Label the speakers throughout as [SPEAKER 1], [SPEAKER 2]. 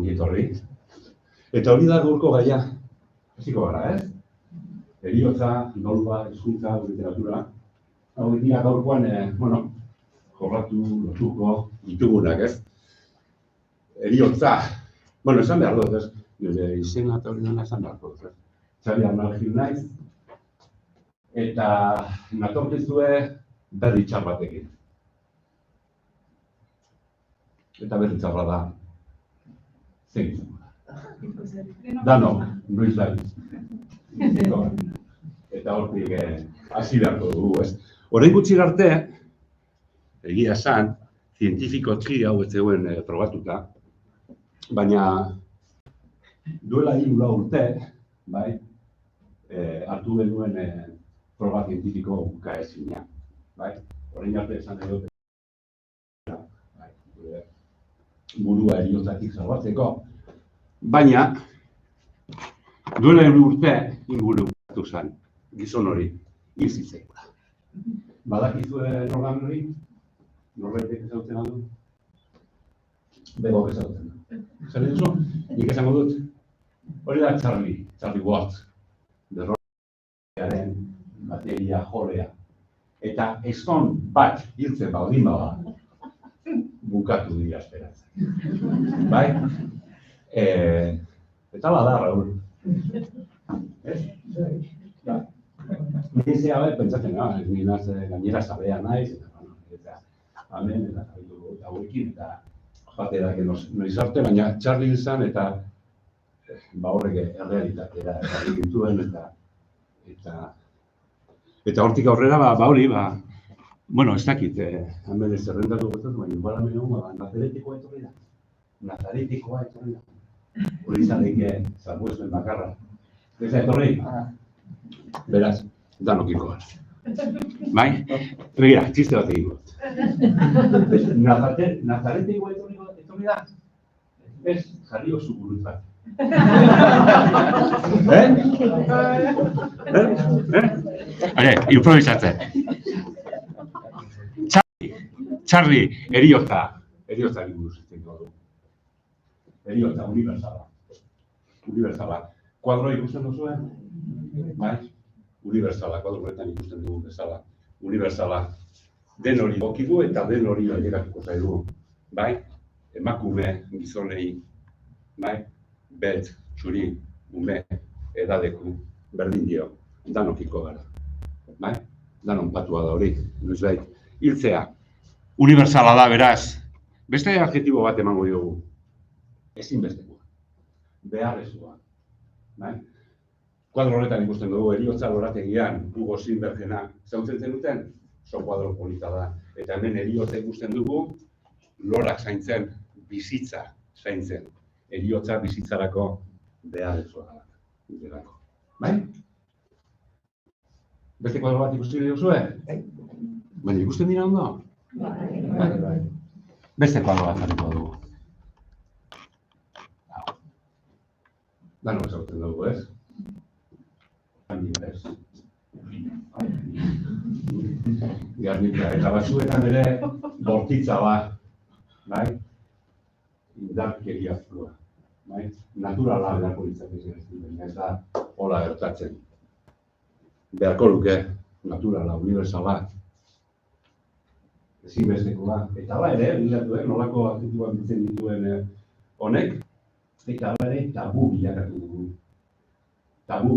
[SPEAKER 1] ongi etorri. Eta hori da gaurko gaia. Hasiko gara, ez? Heriotza, nolba, hizkuntza, literatura. Hau dira gaurkoan, jorratu, lotuko, ditugunak, ez? Heriotza. Bueno, esan behar dut, ez? Nire izena eta hori dena esan behar dut, ez? Xabi Arnalgin naiz. Eta natorkizue berri txar batekin. Eta berri txarra da. Zein izango da. Dano, Luis Laiz. Eta hortik hasi beharko dugu, ez? Orain gutxi arte, egia esan, zientifikoki hau ez zegoen probatuta, baina duela 3 urte, bai, hartu genuen proba zientifiko ukaezina, bai? Orain arte esan dut, burua heriotzatik salbatzeko, baina duela 3 urte inguru hartu zen, gizon hori, hil zitzaigula. Badakizue norgan hori? Norbaitek ezagutzen aldu? Begok ezagutzen da. Zer duzu? Nik esango dut. Hori da Charlie Watts, berrorearen bateria jolea. Eta ezkon bat hiltzen baldin bada, bukatu dira esperatzen. Bai? Eta bada, Raúl. Ez? Bai. Nizia bai, pentsatzen, ninaz gainera zabea naiz, eta hemen, eta zabitu hauekin, eta jaterak noiz arte, baina Charlie izan, eta horrek errealitatera dituen, eta hortik aurrera, hori, bueno, ez dakit, hemen ez zerrendatu gozatu, baina igualamen egon, nazaretikoa etorri da. Nazaretikoa etorri da. Hori izaneke salbuespen bakarra. Ez da etorri? Beraz, danokiko gara. Bai? Begira, txiste bat egin dut. Nazaretikoa etorri da? Ez, jarri oso burutzat. Improvisatzen. Charlie, heriotza buruz egiten dugu. Heriotza, unibertsala. Kuadroa ikusten duzuen? Bai? Unibertsala, kuadro horretan ikusten dugu bezala. Unibertsala. Den hori gokidu eta den hori ailegatuko zaigu. Bai? Emakume, gizonei, bai? Beltz, txuri, ume, edadeku, berdin dio. Danokiko gara. Bai? Danon patua da hori, noizbait. Hiltzea. Unibertsala da, beraz. Beste adjektibo bat emango diogu. Ezinbestekoa. Beharrezkoa. Bai? Kuadro horretan ikusten dugu, heriotza lorategian, Hugo Sinbergena, zautzen zenuten, oso kuadro polita da. Eta hemen heriotza ikusten dugu, lorak zaintzen, bizitza zaintzen. Heriotza bizitzarako beharrezkoa da. Bai? Beste kuadro bat ikusten duzue? Baina ikusten dira ondo? Bai. Beste kuadro bat jarriko dugu. Danok ezagutzen dugu, ez? Garnika, eta batzuetan ere bortitza bat, bai? Indarkeria flua, bai? Naturala beharko litzateke ez da hola gertatzen. Beharko luke, naturala, unibertsala, ezinbestekoa. Eta ere, nolako aktituak bitzen dituen honek, eta ere tabu bilakatu dugu. Tabu,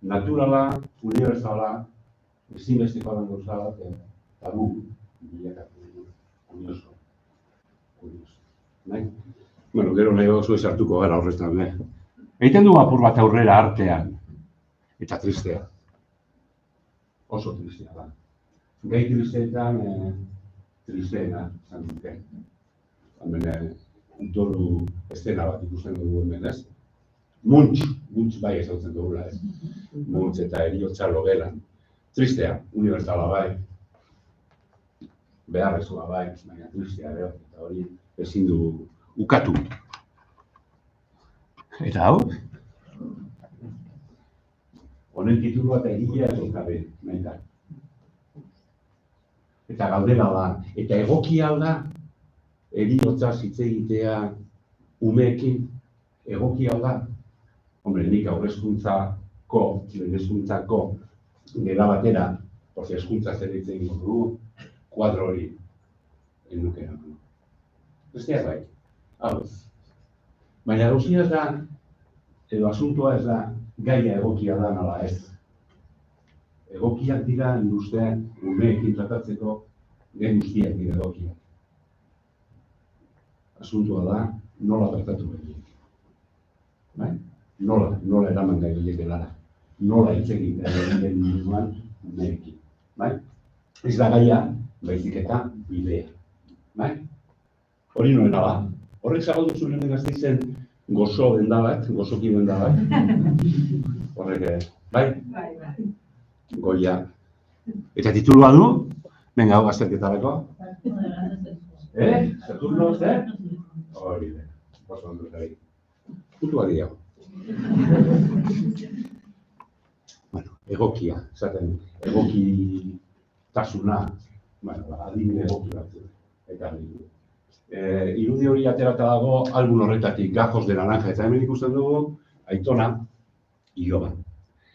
[SPEAKER 1] naturala, unibertsala, ezinbestekoa den gauza bat, tabu bilakatu dugu. Kurioso. Bueno, gero nahi gozu esartuko gara horretan, Egiten dugu apur bat aurrera artean, eta tristea. Oso tristea da. Gai tristeetan, tristeena, zan duke. Hemen, dolu estena bat ikusten dugu hemen, ez? Muntz bai ezautzen dugula, ez? Muntz eta heriotza logelan. Tristea, unibertsala bai. Beharrezkoa bai, baina tristea ere, eta hori ezin du ukatu. Eta hau? Honen titulua eta egilea zokabe, nahi da. Eta galdera da, eta egokia da, heriotza hitz egitea umeekin, egokia da, hombre, nik aurrezkuntzako gela batera, porque hezkuntza zer hitz egingo dugu, kuadro hori enuke. Bestea bai, hau ez. Baina gauzia ez da, edo asuntoa ez da, gaia egokia da nala ez. Egokiak dira, nire ustean, umeekin tratatzeko, gen guztiak dira egokiak. Asuntoa da, nola tratatu behiek. Bai? Nola eraman gai behiek gelara. Nola hitz egin den minuan umeekin. Bai? Ez da gaia, baizik eta bidea. Bai? Hori noena da. Horrek zabaldu zuen Gasteizen gozo dendabat, gozoki dendabat. Horrek, bai? Goia. Eta titulua du? Venga, hau azterketarako. Saturno, zer? Hori da. Oso ondo zari. Puntua diago. Bueno, egokia, esaten, egokitasuna, bueno, adibide egoki batzuk. Eta irudi hori aterata dago album horretatik, Gajos de Naranja, eta hemen ikusten dugu Aitona iloba.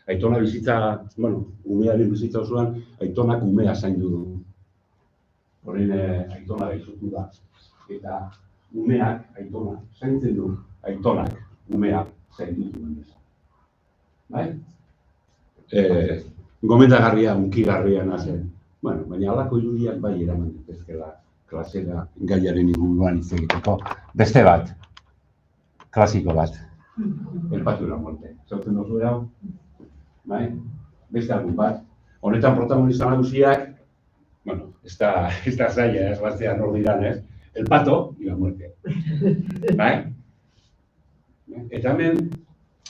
[SPEAKER 1] Aitona bizitza, bueno, umearen bizitza osoan, Aitonak umea zaindu du. Horren Aitona gaixotu da. Eta umeak Aitona zaintzen du, Aitonak umea zaindu duen bezala. Bai? Gomendagarria, unkigarria nazen. Bueno, baina halako irudiak bai eraman ditezkela klasera gaiaren inguruan hitz egiteko. Beste bat, klasiko bat. El patio de la muerte. Zautzen duzu hau? Bai? Beste algun bat. Honetan protagonista nagusiak, bueno, ez da zaila, ez batzea nor diran, ez? El pato y la muerte. Bai? Eta hemen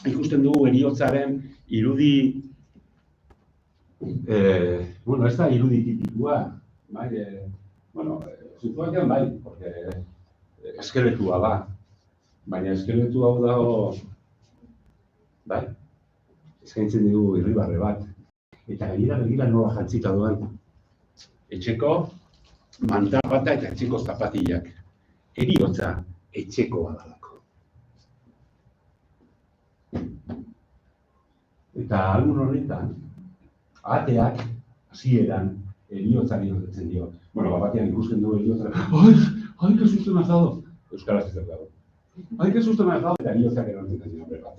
[SPEAKER 1] ikusten dugu heriotzaren irudi, bueno, ez da irudi tipikua, bai? Bueno, situazioan bai, porque eskeletua da, baina eskeletu hau dago, bai? Eskaintzen dugu irribarre bat, eta begira nola jantzita duen. Etxeko manta bata eta etxeko zapatillak. Heriotza etxekoa dalako. Eta algun horretan, ateak hasieran heriotzari horretzen dio. Bueno, batean ikusten du heriotzari, ¡ay, qué susto me has dado! Euskaraz ez dago. ¡Ay, qué susto me has dado! Eta heriotzak erantzuten dio berbat.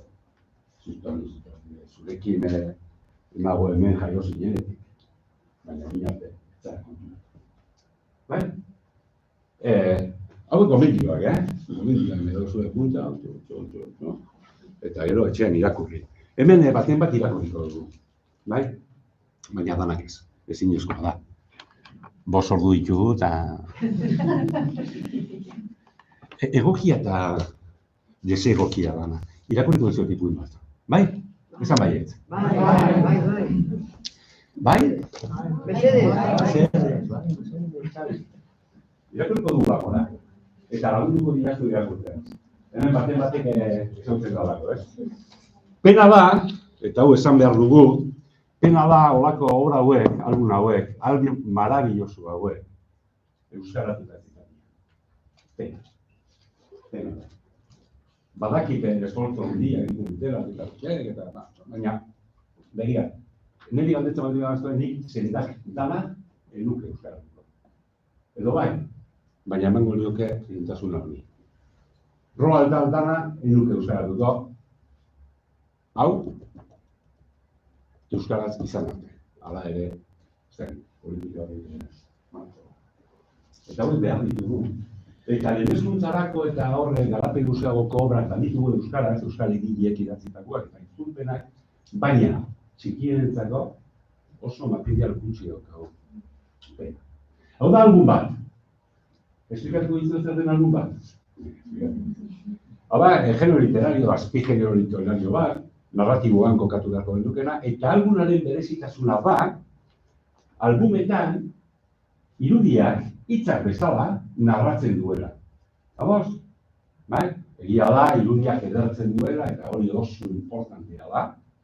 [SPEAKER 1] Zurekin nago hemen jaio zinenetik. Baina minarte, zara kontunatu. Bai? Hau gomendioak, Gomendioak edo zure punta, no? Eta gero etxean irakurri. Hemen baten bat irakurriko dugu. Bai? Baina danak ez. Ezinezkoa da. 5 ordu ditugu eta... Egokia eta desegokia dana. Irakurriko duzu tipuen bat. Bai? Esan baiet.
[SPEAKER 2] Bai.
[SPEAKER 1] Bai?
[SPEAKER 2] Mesedez.
[SPEAKER 1] Irakurriko dugu bakona. Eta lagunduko dirazu irakurtzen. Hemen batek ezautzen dalako, ez? Pena da, eta hau esan behar dugu, pena da olako obra hauek, album hauek, album marabilloso hauek, euskaratuta zitatik. Pena da. Badakik esfortzu handia egiten dutela, eta baina, begira, niri galdetzen bat dira bazuen nik zendak dana enuke euskaratuko. Edo bai, baina emango nioke zintasun hori. Roald Dahl dana enuke euskaratuko. Hau, euskaraz izan arte. Hala ere, politika hori. Eta hori behar ditugu. Eta lehenzkuntzarako eta horre garapen luzeagoko obrak baditugu euskaraz, euskal egileek idatzitakoak eta itzulpenak, baina txikienentzako oso material gutxi daukagu. Hau da album bat. Esplikatuko dizu zer den album bat? Hau da, genero literario, azpigenero literario bat, narratiboan kokatu beharko dukena, eta albumaren berezitasuna da, albumetan irudiak hitzak bezala narratzen duela. Vamos? Bai? Egia da, irudiak edertzen duela, eta hori oso importantea da,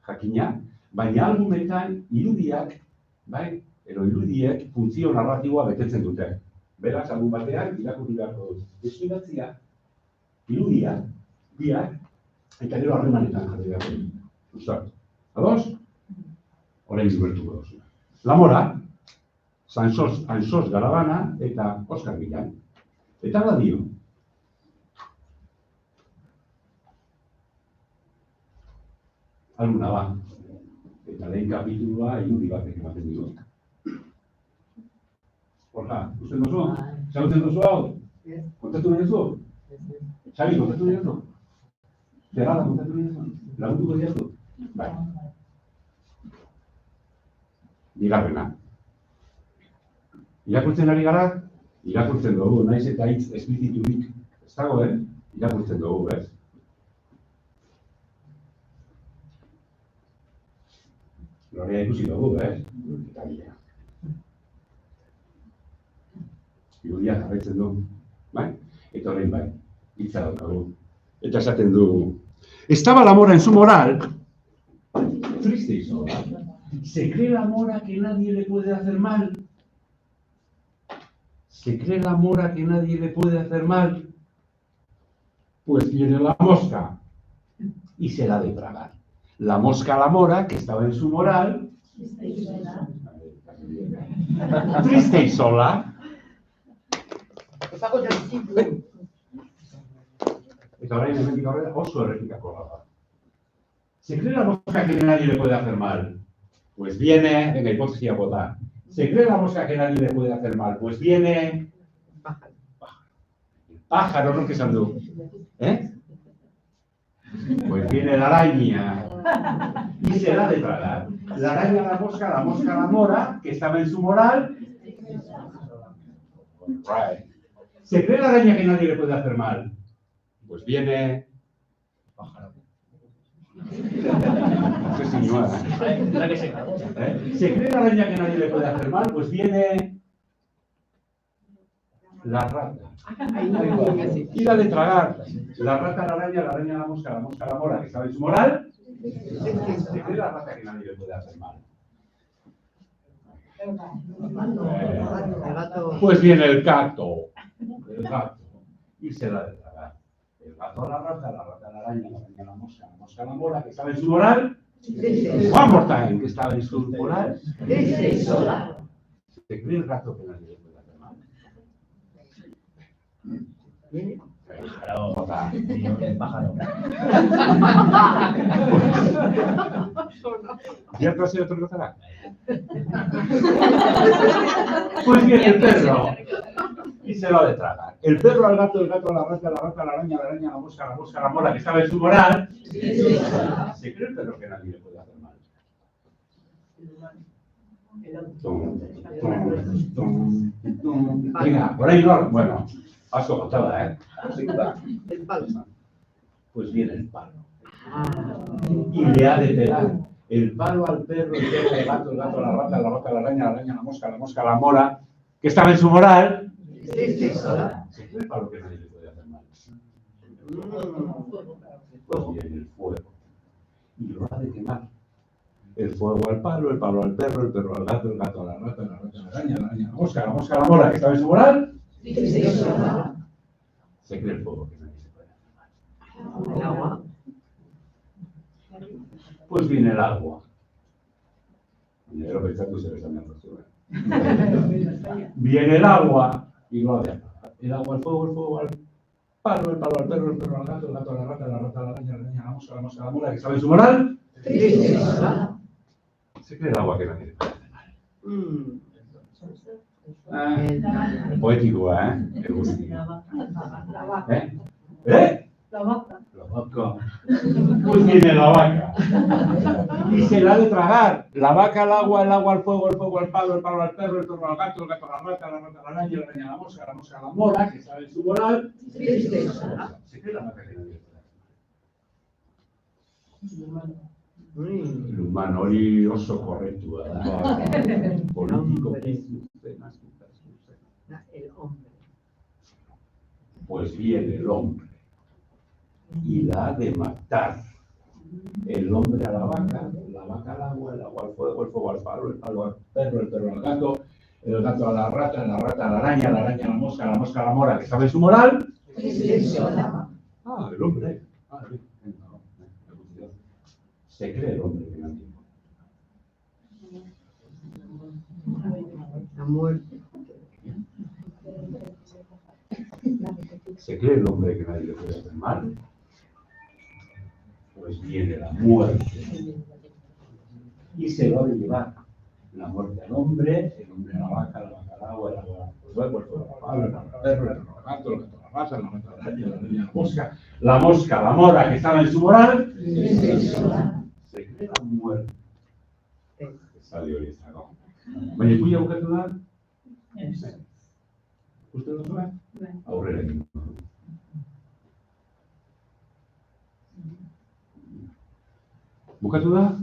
[SPEAKER 1] jakina, baina albumetan irudiak, bai, edo irudiek funtzio narratiboa betetzen dute. Beraz, album batean irakurri beharko dut. Estudatzia, irudiak, biak, Eta gero harremanetan jarri behar dugu. Uzat. Ados? Orain dubertuko dozu. Lamora, Sansos Garabana eta Oskar Bilan. Eta da dio. Alguna ba. Eta lehen kapitulua irudi batek ematen dio. Horra, usten dozu? Zagutzen dozu hau? Kontatu nahi duzu? Xabi, kontatu nahi duzu? Zerrada kontatu nahi duzu? Laguntuko diazu? Bai. Bigarrena. Irakurtzen ari gara, irakurtzen dugu, naiz eta hitz espliziturik ez dagoen, irakurtzen dugu, ez? Lorea ikusi dugu, ez? Eta bidea. Irudia jarraitzen du, bai? Eta orain bai, hitza daukagu. Eta esaten du, estaba la mora en su moral, triste y sola. Se cree la mora que nadie le puede hacer mal. Se cree la mora que nadie le puede hacer mal. Pues viene la mosca y se la de tragar. La mosca a la mora, que estaba en su moral, triste y sola. Eta orain hemendik aurrera oso errepikakorra da. Se cree la mosca que nadie le puede hacer mal. Pues viene, venga, hipotesia bota. Se cree la mosca que nadie le puede hacer mal. Pues viene pájaro, ¿no? Que esan du. ¿Eh? Pues viene la araña y se la de tragar. La araña a la mosca a la mora, que estaba en su moral. Right. Se cree la araña que nadie le puede hacer mal. Pues viene pájaro. No sé si nueva. Se cree la araña que nadie le puede hacer mal, pues viene la rata. Y la de tragar. La rata a la araña a la mosca a la mora, que estaba en su moral. Se cree la rata que nadie le puede hacer mal. Pues viene el gato. El gato. Y se la de tragar. El gato a la rata a la araña a la mosca a la mora, que estaba en su moral. One more time, que estaba en su moral. Se cree el gato que nadie le puede hacer mal.
[SPEAKER 3] El pájaro.
[SPEAKER 1] ¿Ya te has ido a otro lugar? Pues viene el perro y se lo ha de tragar. El perro al gato, el gato a la rata a la araña a la mosca a la mora, que estaba en su moral. Se cree el perro que nadie le puede hacer mal. Venga, por ahí no. Bueno, paso contaba, ¿eh?
[SPEAKER 2] El palo.
[SPEAKER 1] Pues viene el palo. Y le ha de pegar el palo al perro, el perro al gato, el gato a la rata a la araña a la mosca a la mora, que estaba en su moral. Se cree el palo que nadie le puede hacer mal. Pues viene el fuego. Y lo ha de quemar. El fuego al palo al perro, el perro al gato, el gato a la rata a la araña a la mosca a la mora, que estaba en su moral. Se cree el fuego que nadie se puede hacer mal.
[SPEAKER 2] El agua.
[SPEAKER 1] Pues viene el agua. Primero pensando se ves a mi postura. Viene el agua y lo ha de apagar. El agua al fuego al palo al perro, el perro al gato, el gato a la rata a la araña a la mosca a la mora, que estaba en su moral. Se cree el agua que nadie le puede hacer mal. Poético, ¿eh? Me gusta. ¿Eh?
[SPEAKER 4] La vaca.
[SPEAKER 1] La vaca. Pues viene la vaca. Y se la ha de tragar. La vaca al agua, el agua al fuego, el fuego al palo, el palo al perro, el perro al gato, el gato a la rata a la araña a la mosca a la mora, que sabe su moral. Se cree la vaca que nadie puede hacer. El humano hori oso korrektua da. Político.
[SPEAKER 2] El hombre.
[SPEAKER 1] Pues viene el hombre y la ha de matar. El hombre a la vaca al agua, el agua al fuego, el fuego al palo, el palo al perro, el perro al gato, el gato a la rata a la araña a la mosca a la mora, que sabe su moral. El hombre. se cree el hombre que nadie.
[SPEAKER 2] La muerte.
[SPEAKER 1] ¿Se cree el hombre que nadie le puede hacer mal? Pues viene la muerte. Y se lo ha de llevar. La muerte al hombre, el hombre a la vaca, la vaca al agua, el agua al puerco, al perro, el perro al gato, el gato a la rata, la rata a la araña, la araña a la mosca, la mora que estaba en su moral. Se cree la muerte. Salió y sacó. Baina ikuia bukatu da? Uste duzue? Aurrera egin. Bukatu da?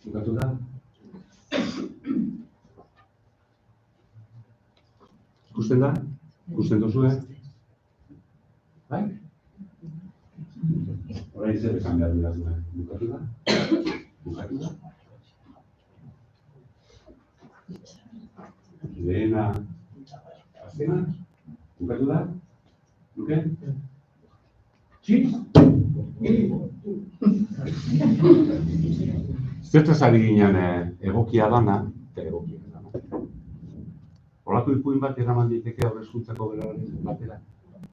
[SPEAKER 1] Bukatu da? Ikusten da? Ikusten duzue? Bai? Horrein zer esan behar dira zuen. Bukatu da? Bukatu da? Lehena, azkena? Bukatu da? Luke? Txiz? Zertaz ari ginen egokia dana, eta egokia dana. Horako ipuin bat eraman diteke aurre hezkuntzako beraren batera.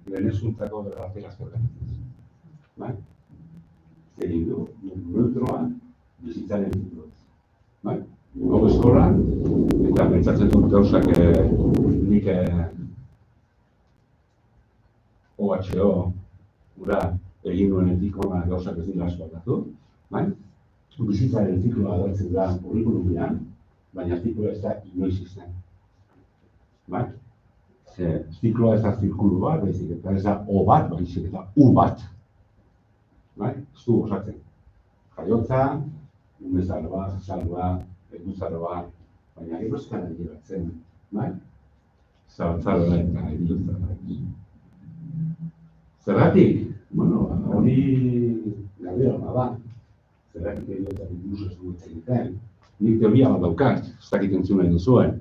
[SPEAKER 1] Lehen hezkuntzako bera batera zerren. Bai? Egin du, neutroa, bizitzaren zikloa. Bai? Gau eskola, eta pentsatzen dut gauzak nik OHO, gura, egin nuen etikoa gauzak ez dira asko aldatu. Bai? Bizitzaren zikloa agertzen da curriculumean, baina zikloa ez da inoiz izan. Bai? Zikloa ez da zirkulu bat, baizik eta ez da O bat, baizik eta U bat. Bai? Ez du osatzen. Jaiotza, umezaroa, salua, eduzaroa, baina gero ez gara geratzen. Bai? Zabaltzaroa eta edutzaroa. Zergatik? Bueno, hori galdera ona da. Zergatik ediotak inkluso ez du egiten. Nik teoria bat daukat, ez dakit entzun nahi duzuen.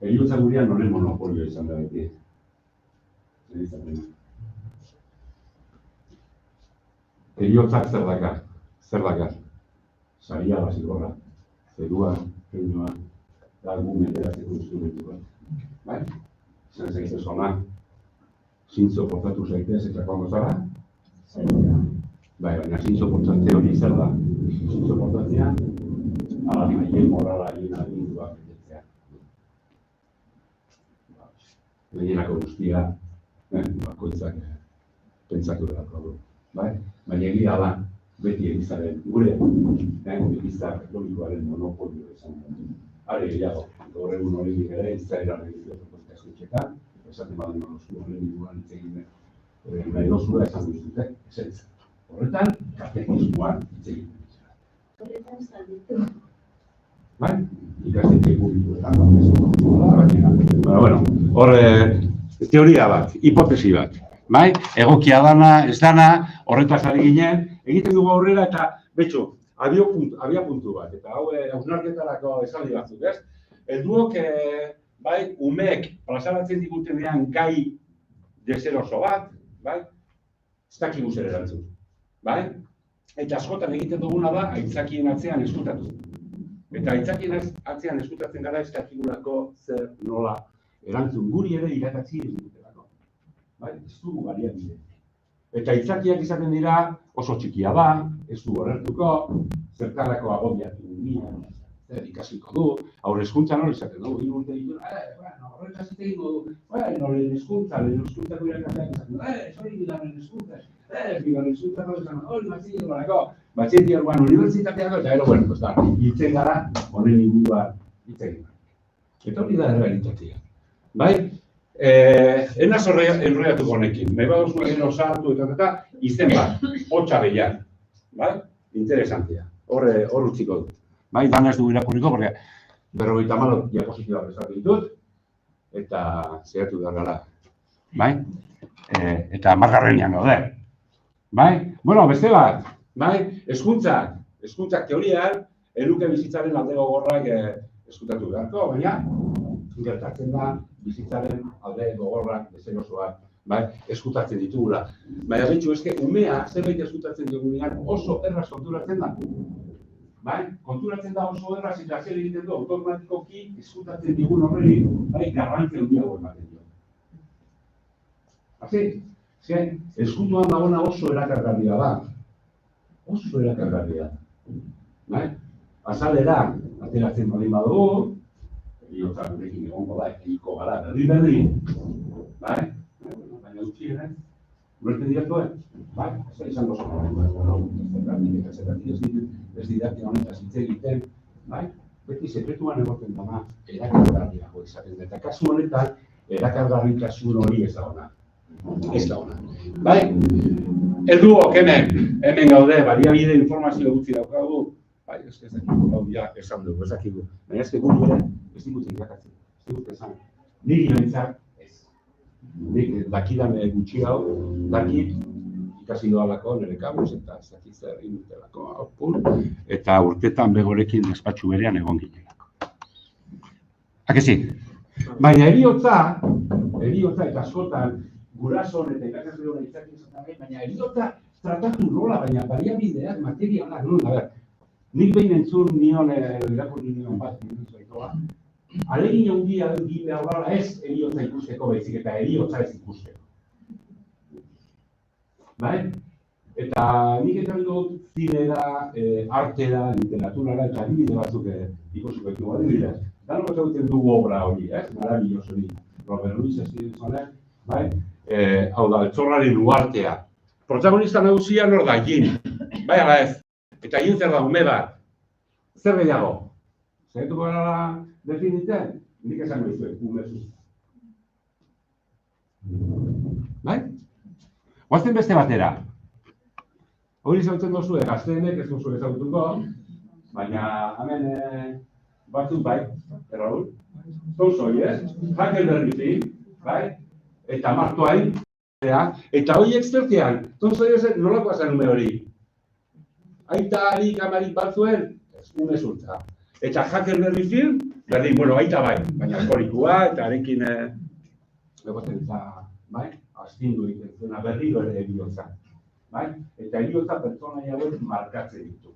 [SPEAKER 1] Heriotza gurean horren monopolio izan da beti. Heriotzak zer dakar? Zer dakar? Saria basigorra, zerua, keinoa, lagu menderatzeko instrumentu bat. Bai? Zer zaitez hona, zintzo portatu zaitez eta joango zara? Bai, baina zintzo portatzea hori zer da? Zintzo portatzea, ala haien morala, haien aginduak betetzea. Lehienako guztia, bakoitzak pentsatu delako du. Bai? Baina egia da, beti egizaren, gure egiza katolikoaren monopolio izan da. Are gehiago, gaur egun hori ere, izaeran egizio propositazioetxetan, esaten baden osu horren inguruan hitz egin nahi dozula esan duzute, esetz. Horretan, katekismoan hitz egin.
[SPEAKER 3] Horretan zalditu.
[SPEAKER 1] Bai? Ikastetxe publikoetan baina, bueno, hor teoria bat, hipotesi bat. Bai? Egokia dana, ez dana, horretaz ari ginen, egiten dugu aurrera eta, betxo, abia puntu bat, eta hau hausnarketarako esaldi batzuk, ez? Helduok, bai, umeek plazaratzen digutenean gai deseroso bat, bai? Ez dakigu zer erantzun, bai? Eta askotan egiten duguna da, aitzakien atzean eskutatu. Eta aitzakien atzean eskutatzen gara ez dakigulako zer nola erantzun guri ere iratatzi ez dutelako. Bai? Ez dugu baliabide. Eta aitzakiak izaten dira oso txikia da, ez du horretuko, zertarako agobiatu dira, zer ikasiko du, aurre hezkuntzan hori izaten dugu, urte ditu, horretaz egingo du, lehen hezkuntzako irakasleak izaten du, hori bigarren hezkuntza, bigarren hezkuntzako izan, hori batxillergoarako, batxillergoan unibertsitateako, eta gero, bueno, hitzen gara, honen inguruan hitzen gara. Eta hori da errealitatea. Bai? Enaz enroiatuko honekin, nahi baduzu gero sartu eta izen bat, hotxa behian. Bai? Interesantia. Hor utziko dut. Bai, dan ez du irakurriko, porque 54 diapositiba prestatu ditut, eta zehatu behar gara. Bai? Eta margarrenean gaude. Bai? Bueno, beste bat. Bai? Hezkuntzak teorian, eluke bizitzaren alde gogorrak eskutatu beharko, baina gertatzen da bizitzaren alde gogorrak, deserosoak, bai, eskutatzen ditugula. Baina betxu, eske, umea zerbait eskutatzen dugunean oso erraz konturatzen da. Bai, konturatzen da oso erraz eta zer egiten du, automatikoki eskutatzen digun horreri, bai, garrantzia handiago ematen dio. Hasi, eskutuan dagoena oso erakargarria da. Oso erakargarria. Bai? Azalera, ateratzen baldin badugu, heriotza gurekin egongo da, egiko gara berri, bai? Baina utzi ere, ulertzen diatuen, bai? Ez da izango ez didaktik honetaz hitz egiten, bai? Beti sekretuan egoten dama erakargarriago izaten da. Eta kasu honetan, erakargarritasun hori ez da ona. Ez da ona. Bai? Helduok hemen gaude, baliabide informazio gutxi daukagu. Bai, ez dakigu, hau ja, esan dugu, ez dakigu. Baina ez dugu ere, ez digutzen irakatzen. Ez digutzen esan. Niri nintzak, ez. Nik dakidan gutxi hau, dakit, ikasi doalako nire kabuz, eta ez dakit zer egin dutelako, hau eta urtetan begorekin despatxu berean egon ginelako. Hakezi? Baina heriotza eta askotan, gurason eta irakasle hona itzak izaten, baina heriotza tratatu nola, baina baliabideak, materialak nola, nik behin entzun nion irakurri nion bat, alegin handia egin behar dela ez heriotza ikusteko baizik eta heriotza ez ikusteko. Bai? Eta nik ekarri dut zinera, artera, literaturara eta adibide batzuk ikusiko ditu adibidez. Danok ezagutzen dugu obra hori, maravilloso hori, Robert Louis Stevensonek, bai? Hau da, Eltzorraren uhartea. Protagonista nagusia nor da, Jin, bai ala ez? Eta Jin zer da, ume bat. Zer gehiago? Zaituko gara definitzen? Nik esango dizuet, ume zuzta. Bai? Guazten beste batera. Hori zautzen dozu, gazteenek ez duzu ezagutuko, baina hemen batzuk bai, Raúl. Touzoi, ez? Huckleberry, bai? Eta Mark Twain, eta horiek zertean, Touzoi ez nolakoa zen ume hori. Aita harik amarik batzuen, ume zurtza. Eta Huckleberry Finn, berdin, bueno, aita bai, baina alkoholikoa, eta harekin egoten eta, bai? Astindu egiten zuena berriro ere heriotza. Bai? Eta heriotza pertsonaia hauek markatzen ditu.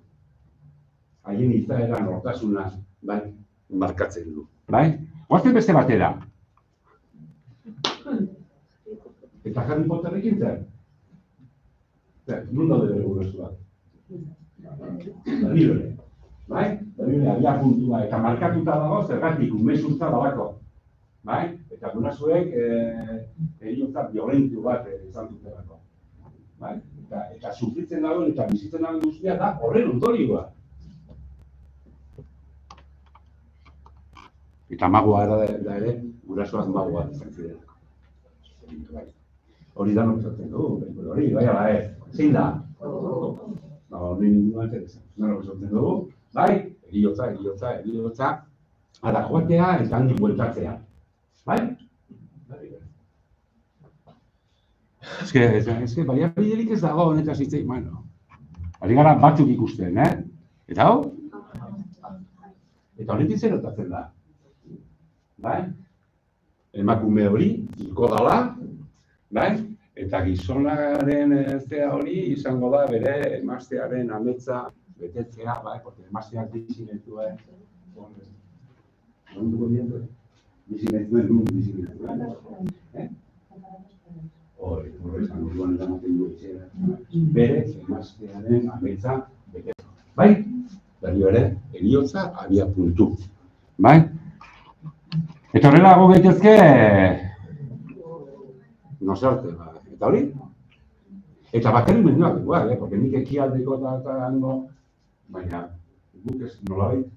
[SPEAKER 1] Haien izaera nortasuna, bai, markatzen du. Bai? Guazten beste batera. Eta Harry Potterrekin zer? Zer, nun daude bere gurasoak? Berriro ere. Bai? Berriro ere abia puntua eta markatuta dago zergatik umezurtza dalako. Bai? Eta gurasoek heriotza violentu bat izan dutelako. Bai? Eta sufritzen dagoen eta bizitzen dagoen guztia da horren ondorioa. Eta magoa da ere, gurasoak magoa izan ziren. Hori da nokizatzen dugu, hori, bai ala ez. Zein da? Hori ninguna interesan. Nokizatzen dugu, bai? Heriotza, ara joatea eta handik bueltatzea. Bai? Ez que baliabiderik ez dago honetaz hitz egin, bueno. Ari gara batzuk ikusten, Eta hau? Eta honetik zer gertatzen da? Bai? Emakume hori, hilko dala, bai? Eta gizonaren zea hori izango da bere emaztearen ametsa betetzea, bai? Porque emazteak bizinetuen, nonduko dientuen? Bizinetuen. Hori izan duan eramaten du etxera. Bere emaztearen ametsa betetzea. Bai? Berrio ere, heriotza abia puntu. Bai? Eta horrela go gaitezke no sarte, eta hori? Eta bakarrik menduak igual, porque nik ekialdeko eta hango, baina guk ez nolabait,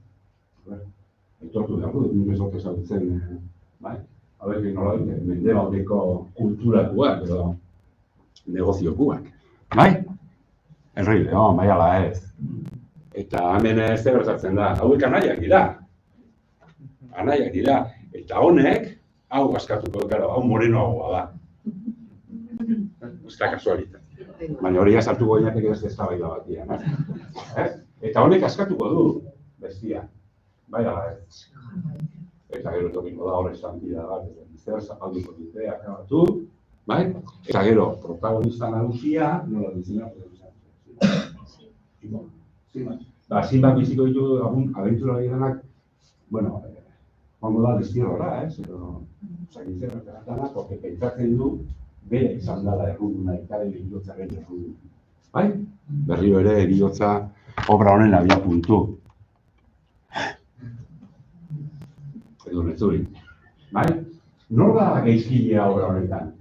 [SPEAKER 1] aitortu behar dut, nik ezote zautzen, bai? Hauek nolabait, mendebaldeko kulturakoak edo negoziokuak, bai? Erri, bai ala ez. Eta hemen ez gertatzen da, hauek anaiak dira. Eta honek, hau askatuko dukaro, hau morenoagoa da. Ez da kasualitatea. Baina hori sartuko gineatek ez eztabaida batian. Eta honek askatuko du, bestia. bai ala ez. Eta gero etorriko da horre santida bat, zer zapalduko dute, akabatu, bai? Eta gero, protagonista nagusia, nola dizena, Sinbad biziko ditu abentura direnak, bueno, joango da destierrora, edo zagintzen erratanak, porque pentsatzen du, bere izan dela erruduna, eta ere heriotzaren erruduna. Bai? Berriro ere heriotza obra honen abia puntu. Edo netzuri. Bai? Nor da gaizkilea obra honetan?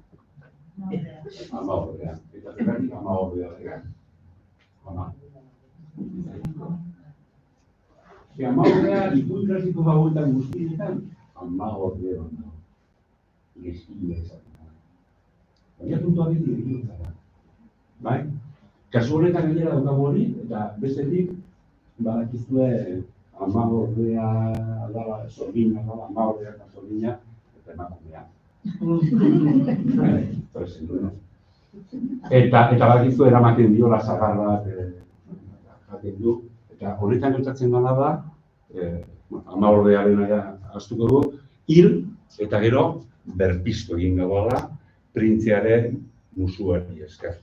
[SPEAKER 1] Ama Ordea. Eta zergatik Ama Ordea dira. Ama. Ama Ordea ipuin klasiko favorita guztietan, Ama Ordea da. Gaizkilea izan. Baina puntua beti heriotza da. Bai? Kasu honetan gainera daukagu hori, eta bestetik, badakizue Ama Ordea dala, Sorgina dala, Ama Ordea eta Sorgina, eta emakumea. Eta badakizue eramaten diola zagar bat jaten du, eta honetan gertatzen dena da, Ama Ordearen astuko du, hil eta gero berpiztu egin gaudala printziaren musuari esker.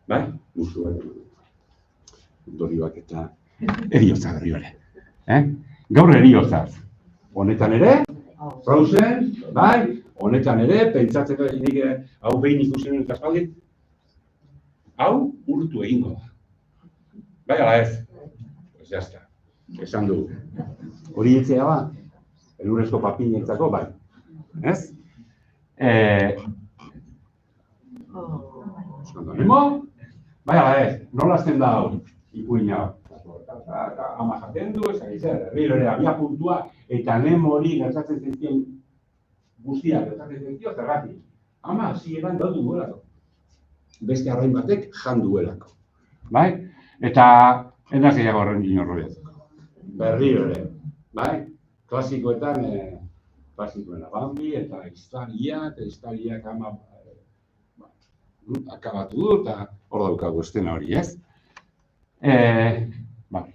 [SPEAKER 1] Bai? Musuari. Ondorioak eta heriotza berri ere. Gaur heriotzaz. Honetan ere, Frozen, bai? Honetan ere, pentsatzeko nik hau behin ikusi nuen aspaldi, hau urtu egingo da. Bai, ala ez? Pues jazta. Esan du. Hori etzea ba, elurrezko papinetzako, bai. Ez? Nemo? Bai, ala ez? Nola azten da hau? Ipuina hau. Ama jaten du, herriro ere abia puntua, eta Nemo hori gertatzen zentien guztiak gertatzen zentio zergatik. Ama hasieran galdu duelako. Beste arrain batek jan duelako. Bai? Eta ez da gehiago horren inorroiatzeko. Berriro ere. Bai? Klasikoetan, klasikoena Bambi eta Iztariak ama akabatu du eta hor daukagu estena hori, ez? Bai.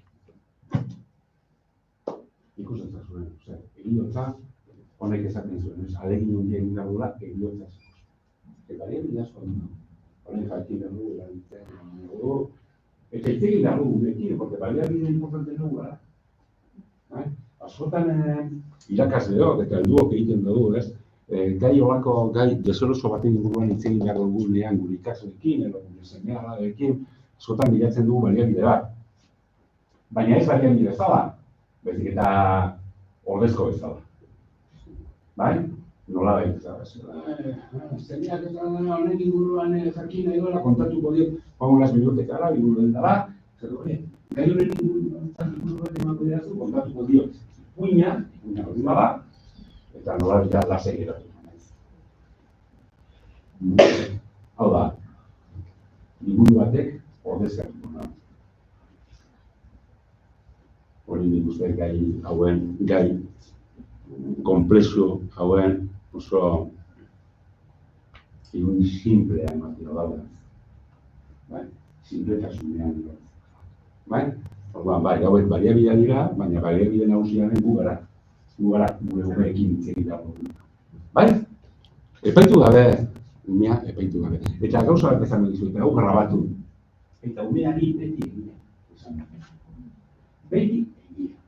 [SPEAKER 1] Ikusten zuen, heriotza, honek esaten zuen, alegin hundia egin behar dula, heriotza zuen. Eta egin asko egin du. Honek jakin behar dugu, erabiltzen dugu. Eta hitz egin behar dugu gurekin, porque baliabide importante dugu gara. Askotan irakasleok eta helduok egiten dugu, ez? Gai horako, gai deseroso baten inguruan hitz egin behar dugu nean gure ikasleekin, edo gure seme-alabeekin, askotan bilatzen dugu baliabide bat. Baina ez baliabide bezala, baizik eta ordezko bezala. Bai? Nola da izan. Zemeak ez da honen inguruan jakin nahi duela, kontatuko dio, joango las bibliotekara, inguruen dara, gai horren inguruan emango dirazu, kontatuko dio. Ipuina hori bada, eta nola bila lasai geratu. Hau da, liburu batek ordezkatuko da. Hori nik uste gai hauen, gai komplexu hauen oso igun simplea ematio dauda. Bai? Simpletasunean dira. Bai? Orduan, bai, hauek baliabidea dira, baina baliabide nagusiaren gu gara. Gu gara gure umeekin hitz egin dago. Bai? Epaitu gabe, umea epaitu gabe. Eta gauza bat ezan dizuet, hau grabatu. Eta umeari beti egia. Beti egia.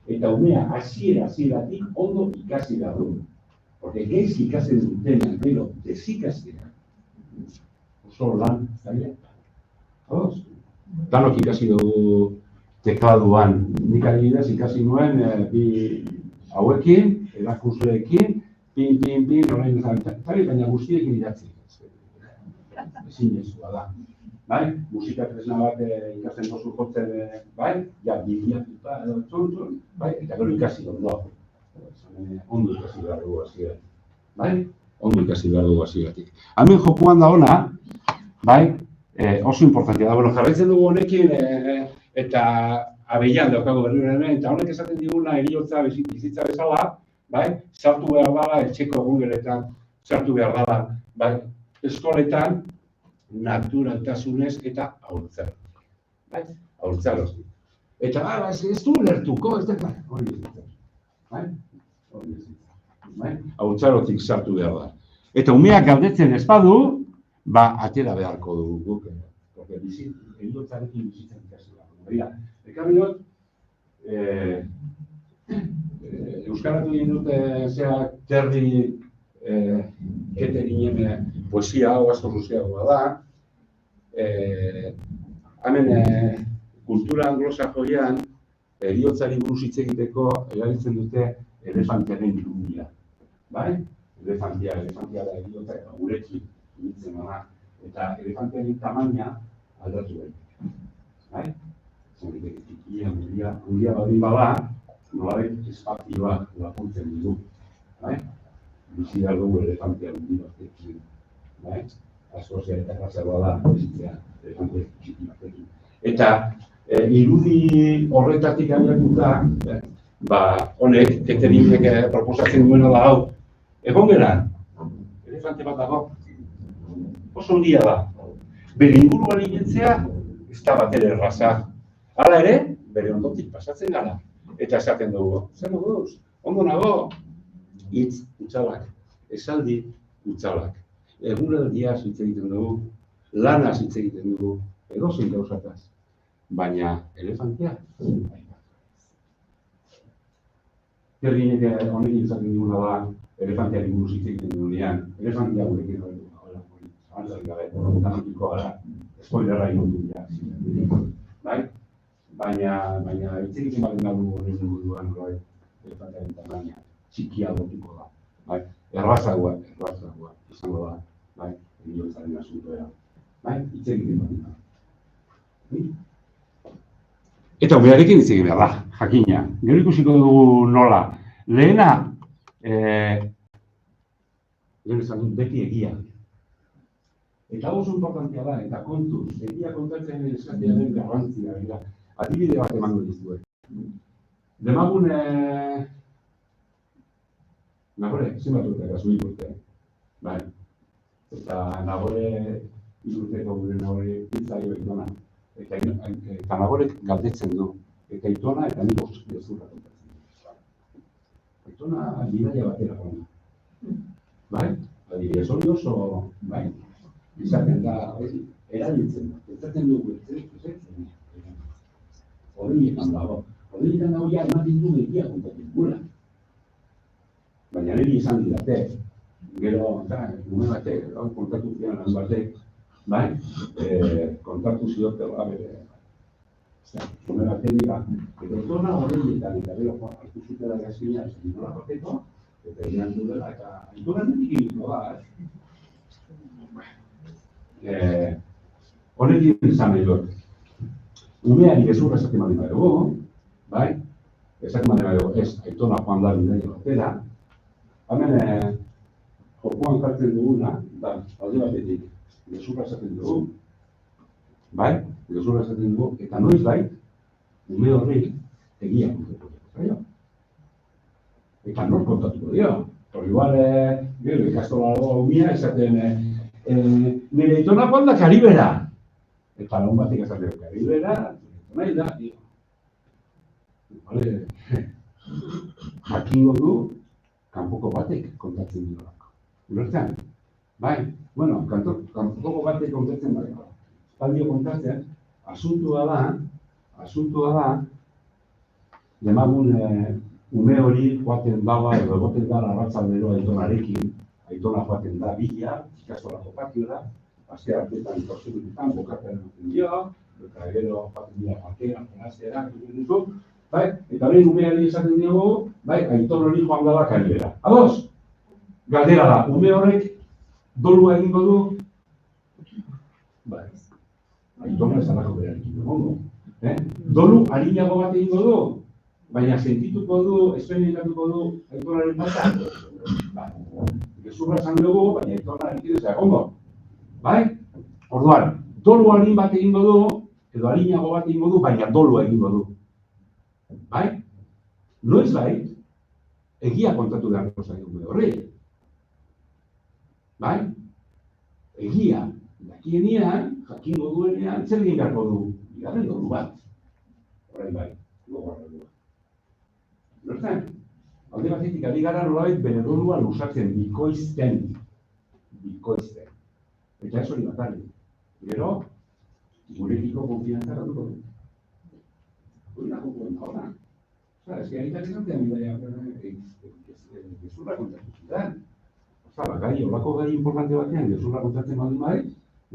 [SPEAKER 1] Eta umea hasieratik ondo ikasi behar du. Porque gaizki ikasten dutenean, gero, desikastea. Oso lan, zaila. Oz? Danok ikasi dugu tekladuan. Nik adibidez ikasi nuen bi hauekin, erakusleekin, pin, orain zabiltzen. Baina guztiekin idatzi. Ezinezkoa da. Bai? Musika tresna bat ikasten dozu jotzen, bai? Ja, bidiatuta edo txon, bai? Eta gero ikasi ondoa. Ondo ikasi behar dugu hasiera. Bai? Ondo ikasi behar dugu hasieratik. Hemen jokoan da ona, bai? Oso importantea da. Bueno, jarraitzen dugu honekin eta abeian daukago berriro hemen, eta honek esaten diguna heriotza bizitza bezala, bai? Sartu behar dela etxeko eguneretan, sartu behar dela, bai? Eskoletan, naturaltasunez eta haurtzar. Bai? Haurtzar hori. Eta, ez du lertuko, ez da, hori ez dut. Hori ez dut. Haurtzarotik sartu behar da. Eta umeak galdetzen ez badu, atera beharko dugu guk. Eriotzarekin bizitzen ikasi da. Ekarri dut, euskaratu egin dute terri keterinen poesia hau asko luzeagoa da. Hemen kultura anglosajoian heriotzari buruz hitz egiteko erabiltzen dute elefantearen irudia. Bai? Elefantea da heriotza eta gurekin iruditzen da. Eta elefantearen tamaina aldatu daiteke. Bai? Zaiteke txikia, handia baldin bada, nolabait espazioa lapurtzen ditu. Bai? Bizi behar dugu elefantea handi batekin. Bai? Askoz eta errazagoa da bizitzea elefante txiki batekin. Eta irudi horretatik abiatuta, honek, Keterinek proposatzen duena da hau. Egon gara, elefante bat dago, oso handia da. Bere inguruari jentzea, ez da batere erraza. Hala ere, bere ondotik pasatzen gara. Eta esaten dugu, zer moduz, ondo nago, hitz hutsalak, esaldi hutsalak. Egunaldiaz hitz egiten dugu, lanaz hitz egiten dugu, edozein gauzataz. Baina elefantea, Keterinek honekin izaten duguna da, elefanteari buruz hitz egiten dugunean, elefantea gurekin hori dugu, zabantzak gabe, tanatiko gara, spoilerra inotu dira. Baina hitz egiten bat dugu horren duguan, elefantearen tamaina txikia gotuko da. Errazagoa izango da, heriotzaren asuntoa. Hitz egiten bat dugu. Eta umearekin hitz egin behar da, jakina. Gero ikusiko dugu nola. Lehena, lehen esan dut, beti egia. Eta oso importantea da, eta kontuz, egia kontatzen eskatearen garrantzia dira. Adibide bat emango dizuet. Demagun, Nagore, zenbat urteak azu urte. Eta Nagore urteko gure Nagore pizzaio Aitona. Eta Nagorek galdetzen du. Eta Aitona eta nik oski ezurra kontatzen. Aitona bidaia batera gona. Adibidez hori oso, izaten da, erabiltzen da. Ezaten dugu, horietan dago. Horietan dago ja ematen du egia kontatzen gula. Baina niri izan didate, gero, nume batek, kontatu zian lan batek, kontatu ziotela bere. Nume batek dira, eta tona horietan, eta gero hartu zutela gazina, ez nola bateko, eta eginan dudela, eta aitona netik egitko da, honekin izan nahi dut. Umeari gezurra esaten badima dugu, esaten badima dugu, ez Aitona joan da bidaia batera. Hemen jokoan kartzen duguna, alde batetik, gezurra esaten dugu, gezurra esaten dugu, eta noiz ume horrek egia kontatuko dio. Eta nor kontatuko dio. Igual, gero, ikastola umea esaten, nire Aitona joan da Karibera. Eta lagun batek esaten dugu Karibera, nahi da, jakingo du, kanpoko batek kontatzen duelako. Ulertzen? Kanpoko batek kontatzen duelako. Espaldio kontatzen, asuntua da, demagun ume hori joaten dala, edo egoten dala arratzaldero Aitonarekin, Aitona joaten da bila, ikastolako patiora, azte hartetan torzurutetan, bokatzen ematen dio, eta gero joaten dira parkean, jenazteara, eta behin umeari esaten dugu, Aiton hori joan dala Karibera. Ados? Galdera da, ume horrek dolua egingo du? Aitona esanako berarekin egongo. Dolu harinago bat egingo du? Baina sentituko du, esperimentatuko du Aitonaren bata? Gezurra esan dugu, baina Aitona egitea ez egongo. Orduan, dolu harin bat egingo du, edo harinago bat egingo du, baina dolua egingo du. Noiz egia kontatu beharko zaio horri. Egia, dakienean, jakingo duenean, zer egin beharko du, bigarren dolu bat. orain bai, gogorra du. Lortzen, alde batetik ari gara nolabait bere rolua lusatzen, bikoizten. Eta ez hori bakarrik. Gero, gurekiko konfiantza gatuko du. Hori nago guen hona. Ez que egiten zantean bidaia, gezurra kontatu zidan. Gai, horako gai importante batean, gezurra kontatzen baldin bai,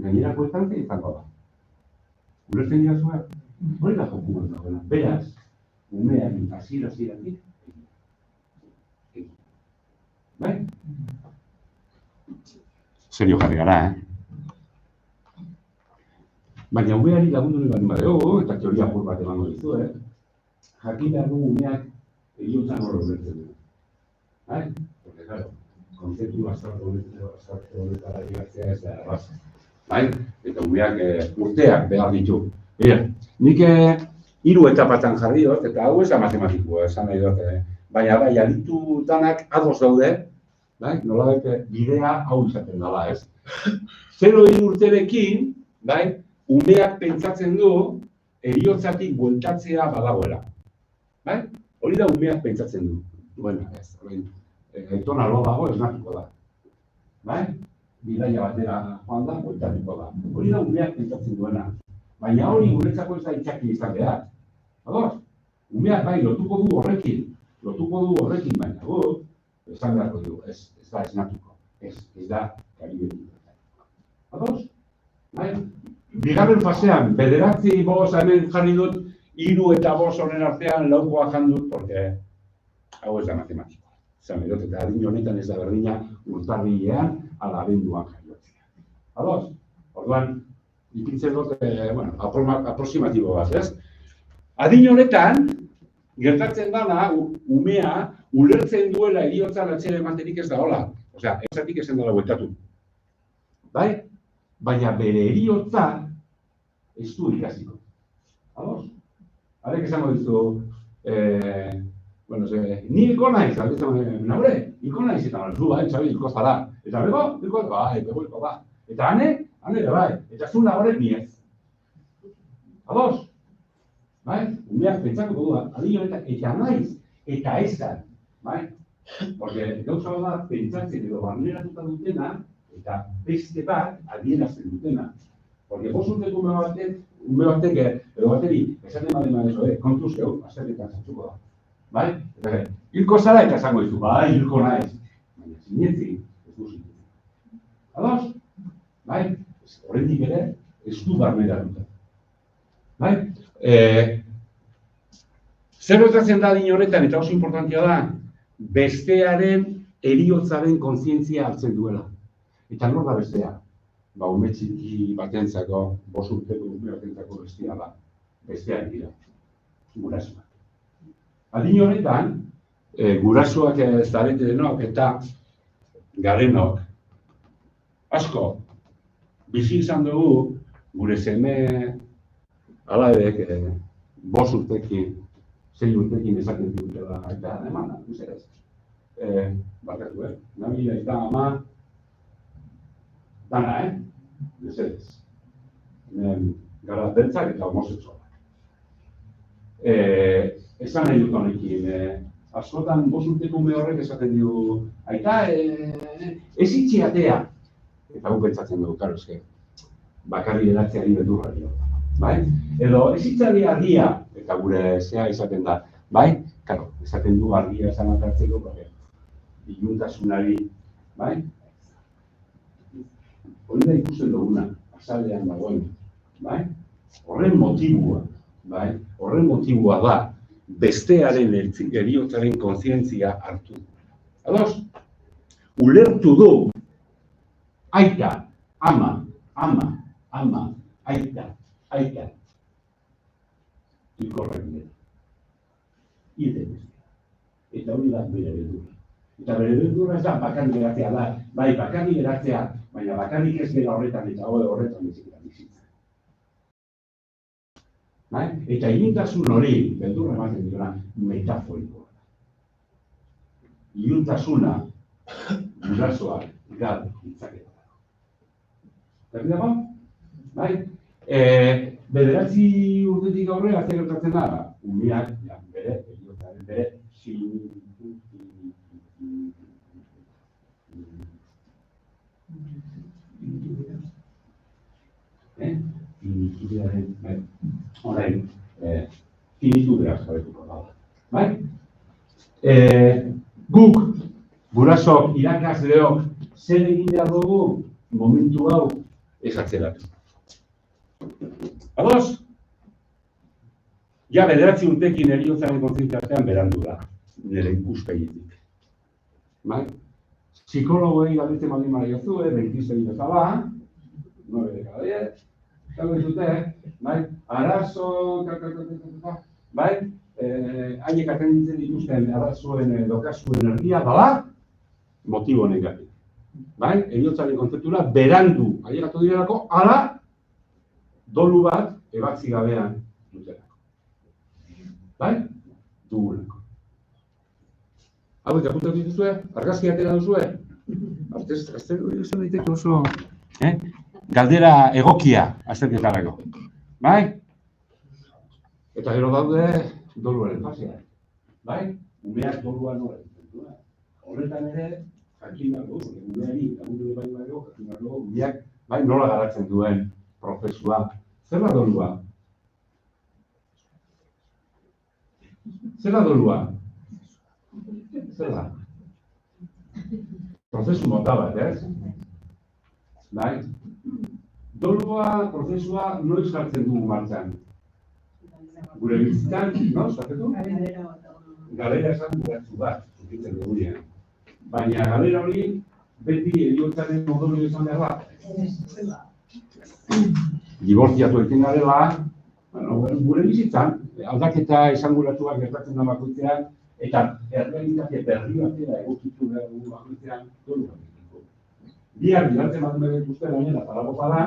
[SPEAKER 1] gainerakoetan izango da. Ulertzen dira zua, hori da joku bat dagoela. Beraz, umearen hasieratik egin. Bai? Serio jarri gara, Baina umeari lagundu nahi baldin badeo, eta teoria apur bat emango dizu, jakin behar dugu umeak heriotzan hor ulertzen du. Bai? Porque, claro, kontzeptu abstraktu honetara llegatzea ez da erraza. Bai? Eta umeak urteak behar ditu. Mira, nik 3 etapatan jarri dut, eta hau ez da matematikoa, esan nahi dut. Baina bai, aditu danak ados daude, bai? Nolabait bidea hau izaten dela, ez? 0-3 urterekin, bai? Umeak pentsatzen du heriotzatik bueltatzea badagoela. Bai? Hori da umeak pentsatzen du. Duena, ez. Aitona lo dago esnatuko da. Bai? Bidaia batera joan da, bueltatuko da. Hori da umeak pentsatzen duena. Baina hori guretzako ez da itxaki izan behar. Ados? Umeak bai, lotuko du horrekin, baina guk, esan beharko du, ez da esnatuko. Ez da karibetik. Ados? Bai? Bigarren fasean, 9 hemen jarri dut, 3 eta 5 honen artean laukoa jandut, porque hau ez da matematikoa. Zan edot, eta adin honetan ez da berdina urtarrilean ala abenduan jaiotzea. Ados? Orduan, ipintzen dut, aproximatibo bat, ez? Adin honetan, gertatzen dana, umea, ulertzen duela heriotzan atxere ematerik ez da hola. Osea, ezatik ezen dela bueltatu. Bai? Baina bere heriotza ez du ikasiko. Ados? Arek esango dizu, ni hilko naiz, naure, hilko naiz, eta zu bai, txabi, hilko zara. Eta bego, hilko da. Eta ane bai, eta zu nagore ni ez. Ados? Bai? Umeak pentsatuko du, adin honetan, eta naiz, eta ez da. Bai? Porque gauza da, pentsatzen edo barneratuta dutena, eta beste bat adierazten dutena. Porque 5 urteko ume batek, edo bateri, esaten badema kontuz gau, azterketan zantzuko da. Bai? Hilko zara eta esango dizu, bai, hilko naiz. Baina zinetzi, ez du zinetzi. Ados? Bai? Horretik ere, ez du barneratuta. Bai? Zer gertatzen da adin horretan, eta oso importantea da, bestearen heriotzaren kontzientzia hartzen duela. Eta nor da bestea? Ume txiki batentzako, 5 urteko ume batentzako bestea da. Besteak dira. Gurasoak. Adin honetan, gurasoak zarete denok eta garenok. Asko, bizi izan dugu, gure seme alabek 5 urtekin, 6 urtekin esaten dutela, eta emana, guzerez. Bakatu, nabila eta ama, dana, guzerez. Gara beltzak eta homosexualak. Esan nahi dut honekin, askotan 5 urteko ume horrek esaten du, aita, ez itxiatea. Eta guk pentsatzen dugu, karo, eske, bakarri edatzeari beldurra dio. Bai? Edo, ez itzari argia, eta gure zea izaten da, bai? Karo, esaten du argia esan atartzeko, iluntasunari, bai? Hori da ikusten duguna, azalean dagoen, bai? Horren motibua, bai? Horren motibua da, bestearen heriotzaren kontzientzia hartu. Ados? Ulertu du, aita, ama, aita. Hilkorren dira. Hilden bestia. Eta hori da bere beldurra. Eta bere beldurra ez da bakarrik geratzea da. Bai, bakarrik geratzea, baina bakarrik ez dela horretan eta horretan bizitza. Bai? Eta iluntasun hori, beldurra ematen dira, metaforikoa da. Iluntasuna, gurasoak, gal, hitzaketa. Zerri dago? Bai? Bederatzi urtetik aurrera zer gertatzen da, umeak bere finitudeak jabetuko da. Bai? Guk, gurasoak, irakasleok, zer egin behar dugu momentu hau ez atzeratu. Ados? Ja, bederatzi urtekin heriotzaren kontzientziatzen berandu da, nire ikuspegitik. Bai? Psikologoei galdetzen baldin badiozu, 26 bezala, 9 de cada 10, esango dizute, bai? Arazo, bai? Haiek atenditzen dituzten arazoen edo kasuen erdia dala, motibo honengatik. Bai? Heriotzaren kontzeptura berandu ailegatu direlako, ala dolu bat ebatzi gabean dutelako. Bai? Dugulako. Hauek apuntatu dituzue, argazki atera duzue. Azter hori izan daiteke oso galdera egokia azterketarako. Bai? Eta gero daude doluaren fasea. Bai? Umeak dolua nola egiten du. Horretan ere, jakin behar dugu, umeari lagundu bai baino, jakin behar dugu, umeak bai nola garatzen duen prozesua. Zer da dolua? Zer da dolua? Zer da? Prozesu mota bat, ez? Bai? Dolua, prozesua, noiz jartzen dugu martxan? Gure bizitzan, no? Zatetu? Galera esan dugatzu bat, zukitzen dugu nien. Baina galera hori, beti heriotzaren modu izan behar da. Dibortziatu egiten garela, gure bizitzan, aldaketa esanguratuak gertatzen da bakoitzean, eta errealitate berri batera egokitu behar dugu bakoitzean, dolu bat egiteko. Bihar bilatzen bat behar dituzten gainera, talagopa da,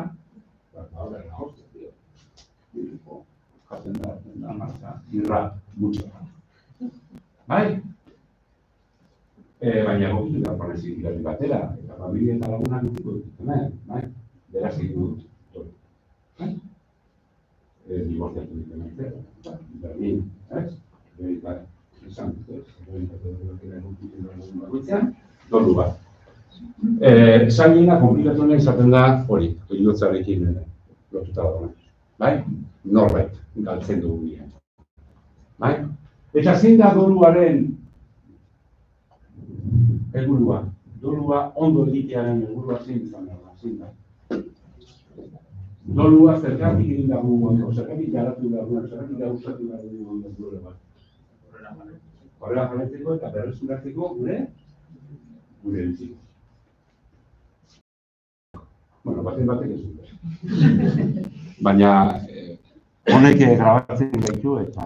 [SPEAKER 1] jaten da, martza, irra, mutxo. Bai? Baina egokitu da panezik irati batera, eta familia eta lagunak utziko dituzten, bai? Beraz egin dut. Dibortziatu ditzen aitzera, berdin, ez? Esan dut, dolu bat. Zailena, komplikatuena izaten da hori, heriotzarekin lotuta dagoena. Bai? Norbait, galtzen dugu bian. Bai? Eta zein da doluaren helburua? Dolua ondo egitearen helburua zein izan behar da, zein da? Dolua zergatik egin dago guango, zergatik garatu dago, zergatik gauzatu dago dole bat. Horrela jarretzeko eta berrezuratzeko gure biziko. Bueno, batek ez dut. Baina honek grabatzen gaitu eta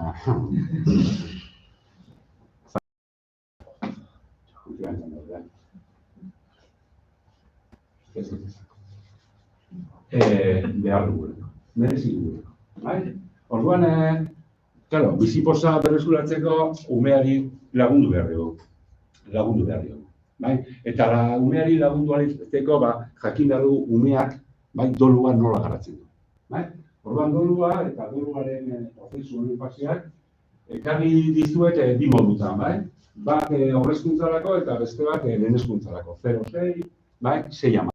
[SPEAKER 1] behar duguleko, merezi duguleko. Orduan, bizipoza berreskuratzeko umeari lagundu behar dugu. Eta umeari lagundu alitzeko jakin behar dugu umeak dolua nola garatzen du. Orduan dolua eta doluaren prozesu honen faseak ekarri dizuet bi modutan. Bat horrezkuntzarako eta beste bat lehen hezkuntzarako. 0-6, 6 ama.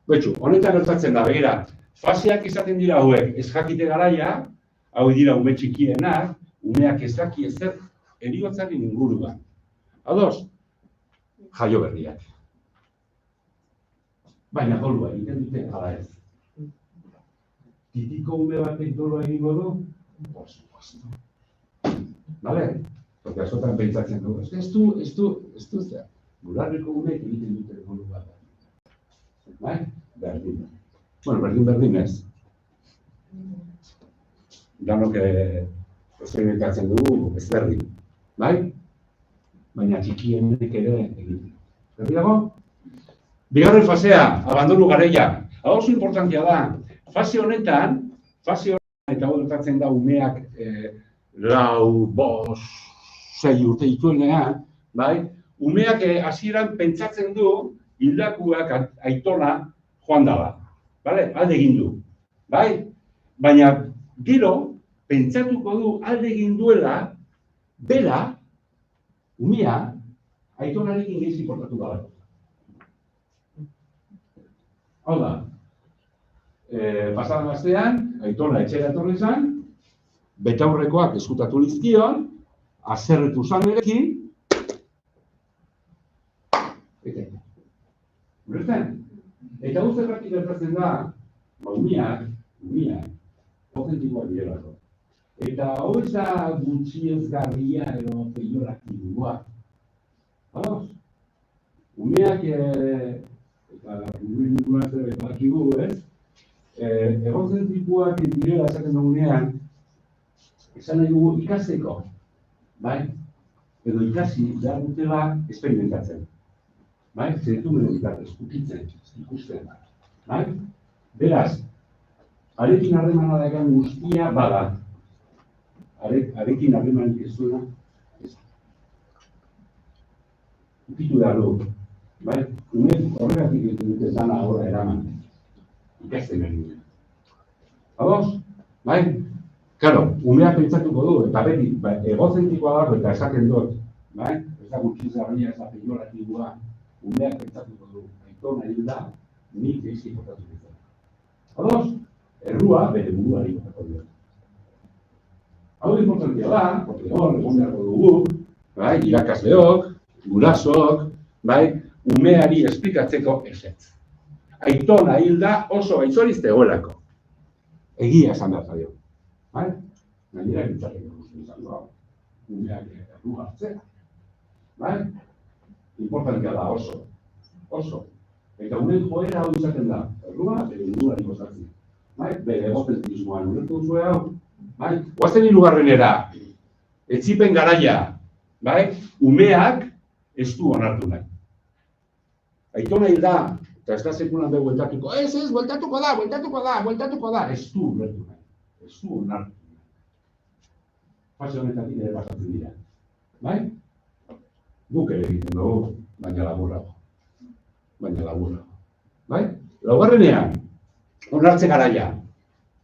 [SPEAKER 1] Betxu, honetan gertatzen da, begira, faseak izaten dira hauek, ez jakite garaia, hau dira ume txikienak, umeak ez daki ezer heriotzaren inguruan. Ados, jaio berriak. Baina dolua egiten dute, ala ez. Titiko ume batek dolua egingo du? Por supuesto. Bale? Porque askotan pentsatzen du, ez du zer. Bularreko umeek egiten dute dolua. Berdin. Bueno, berdin ez. Danok esperimentatzen dugu ez berdin. Baina txikienek ere egiten. Berdiago? Bigarren fasea, abandonu garaia. Hau oso importantia da. Fase honetan, eta hau gertatzen da umeak 4, 5, 6 urte dituenean, umeak hasieran pentsatzen du hildakuak aitona joan dala. Alde egin du. bai? Baina, gero, pentsatuko du alde egin duela, bera, umea, aitonarekin gehiago portatu da. Hau da, pasadan astean, aitona etxera etorri zen, betaurrekoak eskutatu lizkion, azerretu zan erekin, eta guztetak gertatzen da, umiak, autentikoak direlako. Eta hau ez da gutxiezgarria edo peioratibua. Vamos? Umeak, eta gure zer bakigu, ez? Egozentrikoak direla esaten dugunean, esan nahi dugu ikasteko, bai? Edo ikasi behar dutela esperimentatzen. Bai? Zertumenen bitartez, ukitzen, ikusten. Bai? Beraz, arekin harremana dagoen guztia bada. Arekin harremanik ez duena, ez. Ukitu behar du. Bai? Umek horregatik egiten dute dana horra eraman. Ikasten behar dute. Ados? Bai? Karo, umeak pentsatuko du, eta beti, egozentrikoa dago eta esaten dut. Bai? Ez da gutxizgarria, ez da peioratibua. Umeak pentsatuko du, aitona hil da, nik geizki portatu dut. Ados? Errua bere buruari portatu dut. Hau importantia da, porque hor, egon beharko dugu, bai, irakasleok, gurasook, bai, umeari esplikatzeko ezetz. Aitona hil da oso gaitzoriz zegoelako. Egia esan behar zaio. Bai? Gainera egitzatik guztien izan dugu. Umeak errua hartzea. Bai? Importantia da oso. Oso. Eta unen joera hau izaten da. Errua, bere buruari gozatzen. Bai? Bere egozentrismoan ulertu duzue hau. Bai? Oazten hirugarrenera. Etzipen garaia. Bai? Umeak ez du onartu nahi. Aitona hil da, eta ez da sekulan behu bueltatuko. Ez, bueltatuko da. Ez du ulertu nahi. Ez du onartu nahi. Fase honetatik ere pasatzen dira. Bai? Guk ere egiten dugu, baina laburrago. Bai? Laugarrenean, onartze garaia.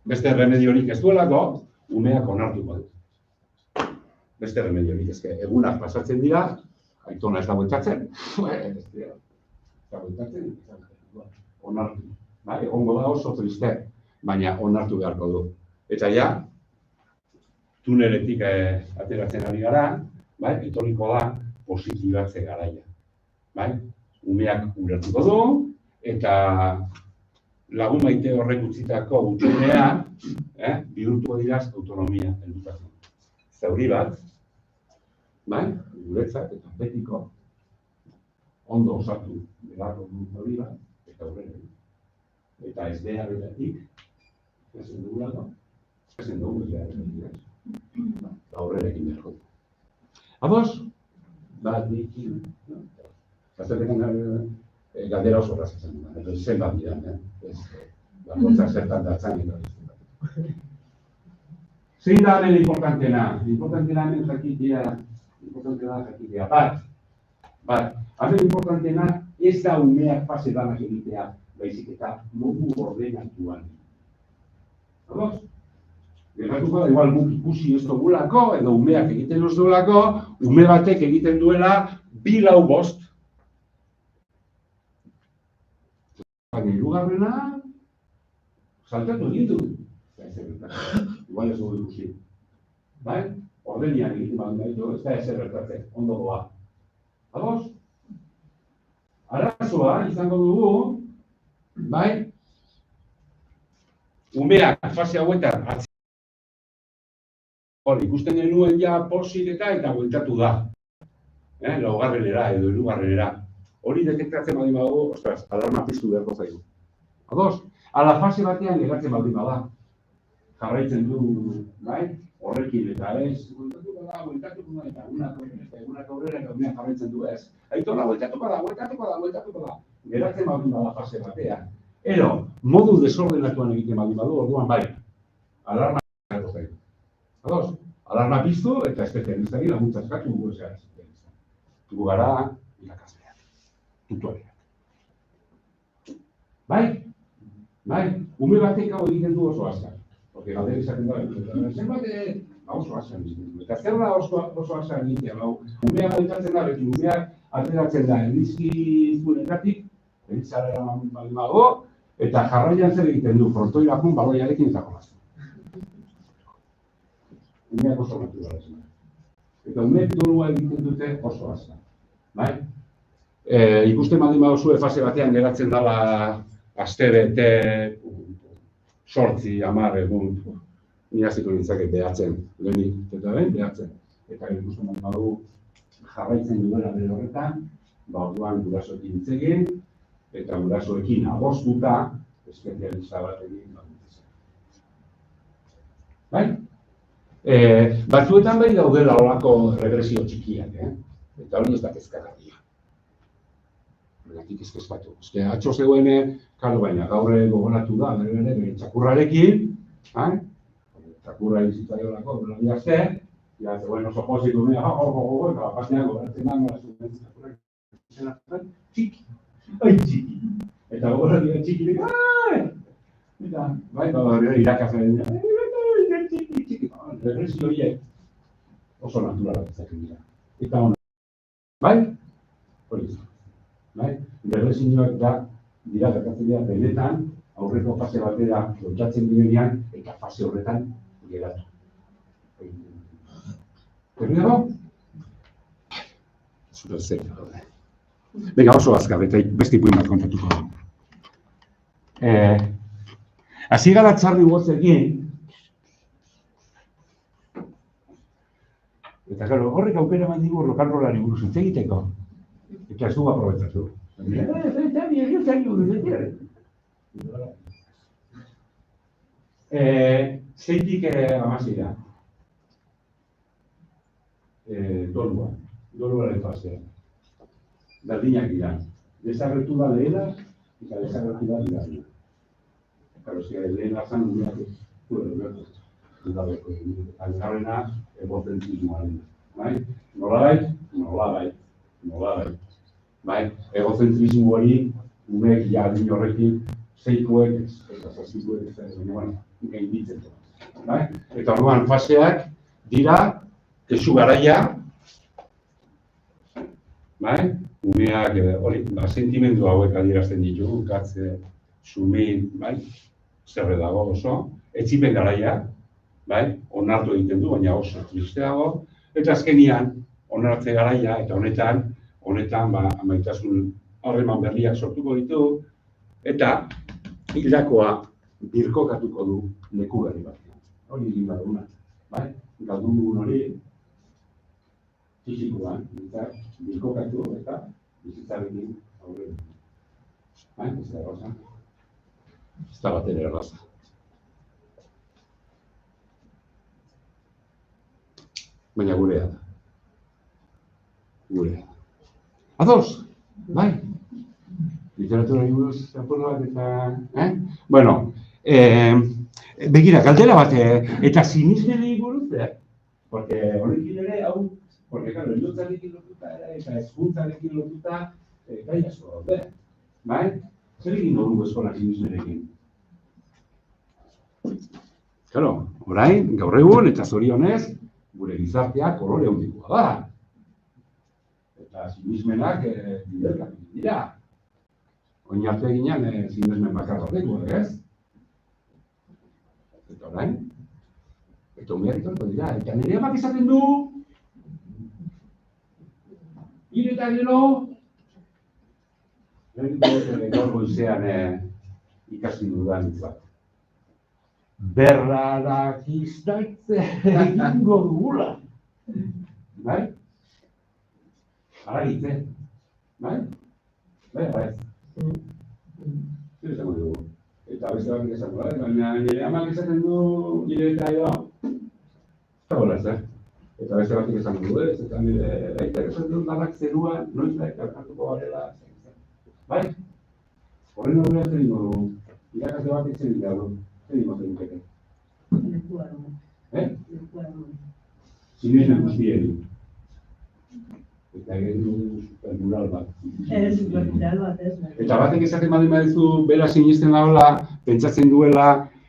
[SPEAKER 1] Beste remediorik ez duelako, umeak onartuko du. Beste remediorik ezke, egunak pasatzen dira, aitona ez da bueltatzen. Ez da bueltatzen, onartu. Bai? Egongo da oso triste, baina onartu beharko du. Eta ja, tuneletik ateratzen ari gara, bai? Etorriko da, positibatze garaia. Bai? Umeak ulertuko du, eta lagun maite horrek utzitako gutxunea, bihurtuko diraz autonomia helbutasun. Zauri bat, bai? Guretzat eta betiko, ondo osatu beharko du zauri bat, eta horren. Eta ez beharretatik, ezen dugulako, ezen dugu ez beharretatik. Eta horrenekin beharko du. Ados? Bat dikin, aztertekan galdera oso razatzen da, zenbat dira, bakoitzak zertan datzan eta zein da hemen importantena? Importantena hemen jakitea, bat. Hemen importantena ez da umeak fase danak egitea, baizik eta modu ordenatuan. Ados? Gertatuko da, igual guk ikusi ez dugulako, edo umeak egiten ez dugulako, ume batek egiten duela 2-5. Baina hirugarrena, saltatu egin du. Igual ez dugu ikusi. Bai? Ordenian egiten bat gaitu, ez da ezer gertatzen, ondo doa. Ados? Arazoa izango dugu, bai? Umeak fase hauetan ikusten genuen ja pozik eta bueltatu da. Laugarrenera edo hirugarrenera. Hori detektatzen baldin badago, ostras, alarma piztu beharko zaigu. Ados? Ala fase batean geratzen baldin bada. Jarraitzen du, bai? Horrekin eta ez, bueltatuko da, eta egunak aurrera eta umeak jarraitzen du ez. Aitona, bueltatuko da. Geratzen baldin bada fase batean. Ero, modu desordenatuan egiten baldin badu, orduan bai. Alarma beharko zaigu. Ados? Alarma piztu eta espezialistari laguntza eskatu dugu ezea. Gu gara irakasleak, tutoreak. Bai? Bai? Ume batek hau egiten du oso azkar. Porque galdera izaten da, zenbat oso azkar egiten du. Eta zer da oso azkar egitea, umea goitatzen da, beti umeak ateratzen da, elizki zuenetatik, elitzara eraman baldin badago, eta jarraian zer egiten du, frontoira jun baloiarekin eta jolazten. Umeak oso naturalatzen da. Eta umeak dolua egiten dute oso azkar. Bai? Ikusten baldin baduzue fase batean geratzen dela astebete, 8, 10 egun, ni hasiko nintzake behatzen, lehenik eta behin behatzen. Eta ikusten baldin badugu jarraitzen duela bere horretan, orduan gurasoekin hitz egin, eta gurasoekin adostuta espezialista bat egin badutzen. Bai? Batzuetan bai daudela horako regresio txikiak, eta hori ez da kezkagarria. Horregatik ez kezkatu. Atzo zegoen, kalo baina, gaur gogoratu da, bere txakurrarekin, txakurra izitzaiolako, bera azte, ja, zegoen oso pozik umea, eta pasean gogoratzen da, nola zuen txakurrak izan txiki, txiki. Eta gogoratu da txikirik, eta, bai, irakasaren dira, txiki. Regresio horiek oso naturalak izaten dira. Eta hona, bai? Hori izan. Regresioak dira gertatzen dira benetan, aurreko fase batera lotatzen direnean, eta fase horretan geratu. Termina dago? Zure zer daude. Venga, oso azkar, eta beste ipuin bat kontatuko dugu. Hasi gara Charlie Watts-ekin, eta claro, horrek aukera eman digu rock and rollari buruz hitz egiteko. Eta ez dugu aprobetxatu. Zeitik amazira. Doluaren fasea. Berdinak dira. Desagertu da lehena, eta desagertu da bigarrena. Karo, lehena zan umeak dudabeko. Bigarrena, egozentrismoaren. Nolabait. Egozentrismo hori, umeek jardin horrekin, zeikoek eta zazikoek gainditzen. Eta orduan faseak dira, kesu garaia, umeak sentimendu hauek adierazten ditu, gatze, sumin, zerre dago oso, etzipen garaia, onartu egiten du, baina oso tristeago, eta azkenian, onartze garaia, eta honetan maitasun harreman berriak sortuko ditu, eta hildakoa birkokatuko du leku berri bat. Hori egin baduna, galdun dugun hori, fisikoan, birkokatu eta bizitzarekin aurre. Ez da erraza. Ez da bat ere erraza. Baina gurea da. Ados, bai? Literatura buruz apur bat eta... Bueno, begira, galdera bat, eta sinismenei buruz, porque horrekin ere, hau, porque, claro, hilotzarekin lotuta, eta hezkuntzarekin lotuta, gai asko daude, bai? Zer egin dugu eskola sinismenekin? Claro, orain, gaur egun, eta zorionez, gure gizartea kolore handikoa da. Eta sinismenak biderkak dira. Oin arte eginean sinismen bakar bateko, ez? Eta orain, eta umeak itorko dira. Eta nire amak esaten du, hil eta gero, gaur goizean ikasi dudan hitz bat. Berrarakiztatze egingo dugula. Bai? Aragitze. Bai? Bai. Zer esango dugu? Eta beste bat esango, baina nire amak esaten du nire eta edo. Eta bola, Eta beste bat esango du, eta nire aitak esaten du lanak zeruan, noiz da elkartuko garela. Bai? Horren aurrean zer ingo dugu. Irakasle bat itzen dira du. Zer ingo zen dukete? Sinismen guztieri. Eta egin du supermural bat.
[SPEAKER 2] Supermural bat ez.
[SPEAKER 1] Eta batek esaten baldin badizu bera sinisten dagoela, pentsatzen duela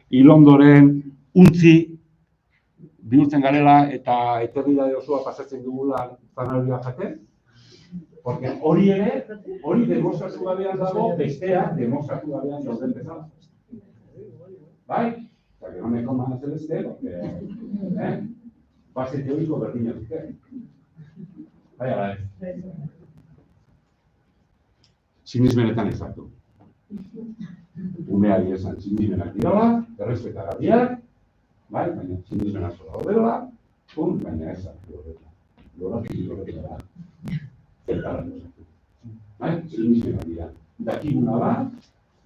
[SPEAKER 1] ilondoren untzi bihurtzen garela eta eternidade osoa pasatzen dugula zanahoria jaten. Porque hori ere, hori demostratu gabean dago, bestea demostratu gabean dauden bezala. Bai? Eta que no me coman a celeste, porque base teórico berdina dute. Bai, ala ez. Sinismenetan ezartu. Umeari esan sinismenak dirala, errespetagarriak, bai, baina sinismenak zola daudela, baina ezartu horrela. Loratu da. Zertara nozatu. Bai, sinismenak dira. Dakiguna da,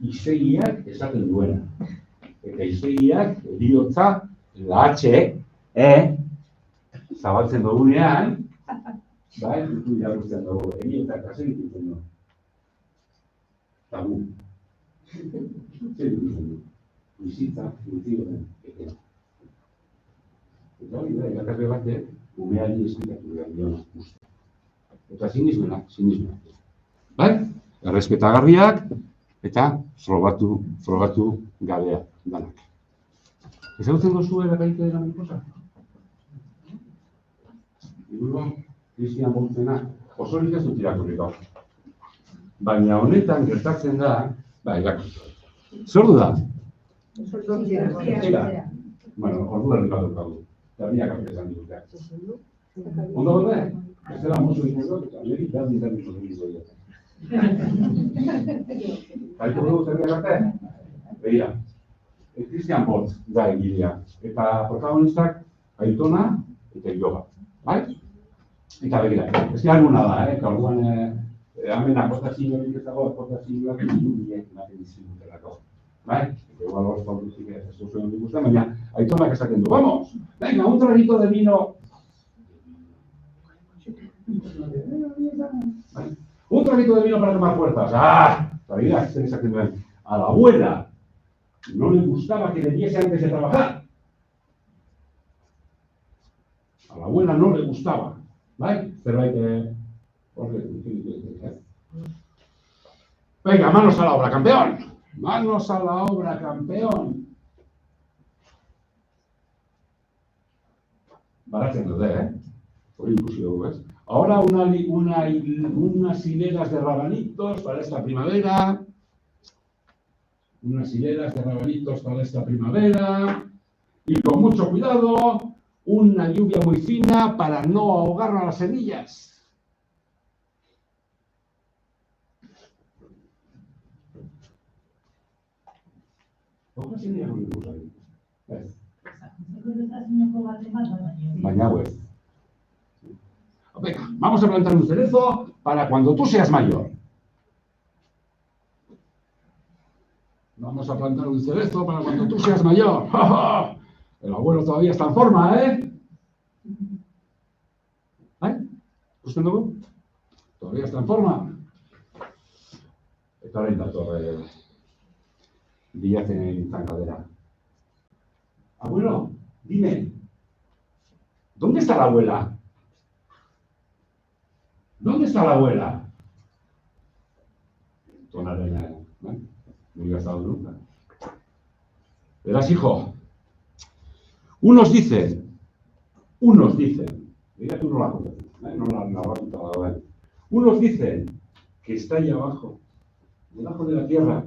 [SPEAKER 1] izegiak esaten duena. Eta izegiak, heriotza, la H, zabaltzen dugunean, bai, dutu irakurtzen dugu, heriotzak egiten du. Tabu. Zer dutzen du? Bizitza, funtzioen, eta. Eta hori da, irakasle batek, umeari esplikatu behar diona uste. Eta sinismenak. Bai? Errespetagarriak eta frogatu gabeak danak. Ezagutzen duzu eragaite dela menposa? Iburu, Cristian Boltzena, osorik ez dut irakurriko. Baina honetan gertatzen da, irakurriko. Zer du da? Bueno, ordu herri bat dukagu. Herriak apresan ditutea. Ondo gorde? Ez dela mozu izango, eta niri berdin mozu dira. Kaitu dugu zerriak arte? Begira. Cristian Boltz da egilea. Eta protagonistak Aitona eta Iloba. Bai? Eta begira. Ez que alguna da, orduan hemen akotazioak ez dago, akotazioak irudiek ematen dizimutelako. Bai? Igual hor pautuzik ez zuen ikusten, baina Aitonak esaten du, vamos, venga, un traguito de vino. Un traguito de vino para tomar fuerzas. Eta begira, zer esaten duen, a la abuela no le gustaba que le diese antes de trabajar. A la abuela no le gustaba. ¿Vale? Zerbait, venga, manos a la obra, campeón. Manos a la obra, campeón. Baratzen dute, hori ikusi dugu, ¿ves? Ahora unas hileras de rabanitos para esta primavera. Unas hileras de rabanitos para esta primavera. Y con mucho cuidado, una lluvia muy fina para no ahogar a las semillas. Hojas sin ella muy gusta. Baina pues. Venga, vamos a plantar un cerezo para cuando tú seas mayor. Vamos a plantar un cerezo para cuando tú seas mayor. El abuelo todavía está en forma, ¿eh? ¿Usted no? Todavía está en forma. Eta orain dator bilatzen zankadera. Abuelo, dime, ¿dónde está la abuela? ¿Dónde está la abuela? Tonarena, ¿no? No había estado nunca. Verás, hijo, unos dicen, mira tú no la conoces, no la vas a contar. Unos dicen que está ahí abajo, debajo de la tierra,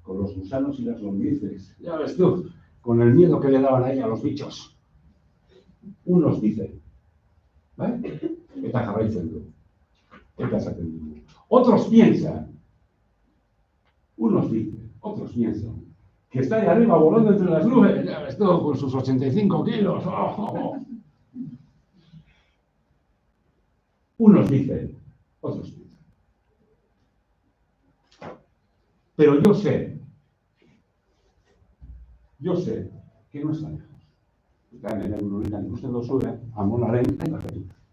[SPEAKER 1] con los gusanos y las lombrices. Ya ves tú, con el miedo que le daban a ella a los bichos. Unos dicen, ¿vale? Eta jarraitzen du. Eta esaten du. Otros piensan, que está ahí arriba volando entre las nubes, ya ves tú, con sus 85 kilos. Unos dicen, otros piensan. Pero yo sé que no está lejos. Hemen honetan ikusten duzue, amonaren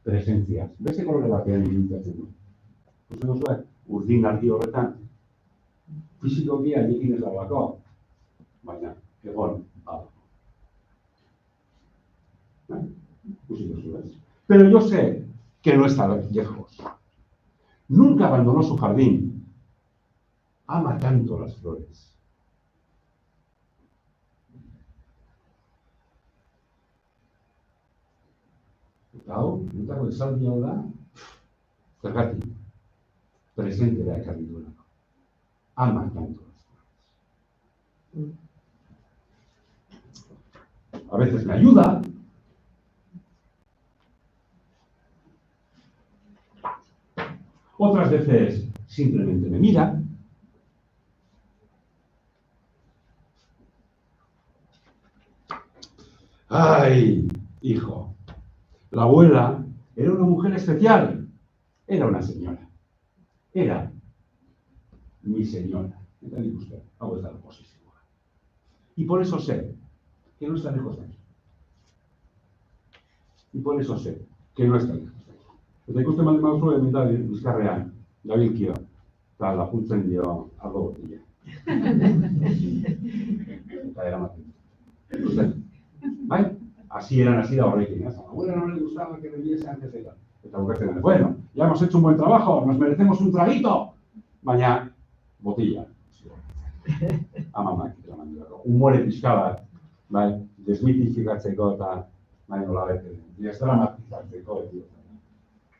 [SPEAKER 1] presentziaz. Beste kolore batean ibiltzen du. Ikusten duzue, urdin argi horretan, fizikoki haiekin ez dagoako, baina egon badago. Ikusi duzue. Pero yo sé que no está lejos. Nunca abandonó su jardín. Ama tanto las flores. Eta hau, notako esaldi hau da, zergatik, presentera ekarri duelako. Ama tanto las flores. A veces me ayuda, otras veces simplemente me mira. ¡Ay, hijo! La abuela era una mujer especial. Era una señora. Era mi señora. Eta nik uste, hau ez da posizioa. Y por eso sé que no está lejos de aquí. Y por eso sé que no está lejos de aquí. Eta ikusten baldin baduzu hemen bizkarrean, gabilkio, eta lapuntzen dio ardo botila. Eta eramaten. Ikusten, bai? Así da horrekin, ¿eh? A la abuela no le gustaba que bebiese antes de ir. Eta bukatzen, bueno, ya hemos hecho un buen trabajo, nos merecemos un traguito. Baina, botilla. Amamak eraman dugu. Humore pixka bat, bai, desmitifikatzeko eta, bai, nola bete, desdramatizatzeko,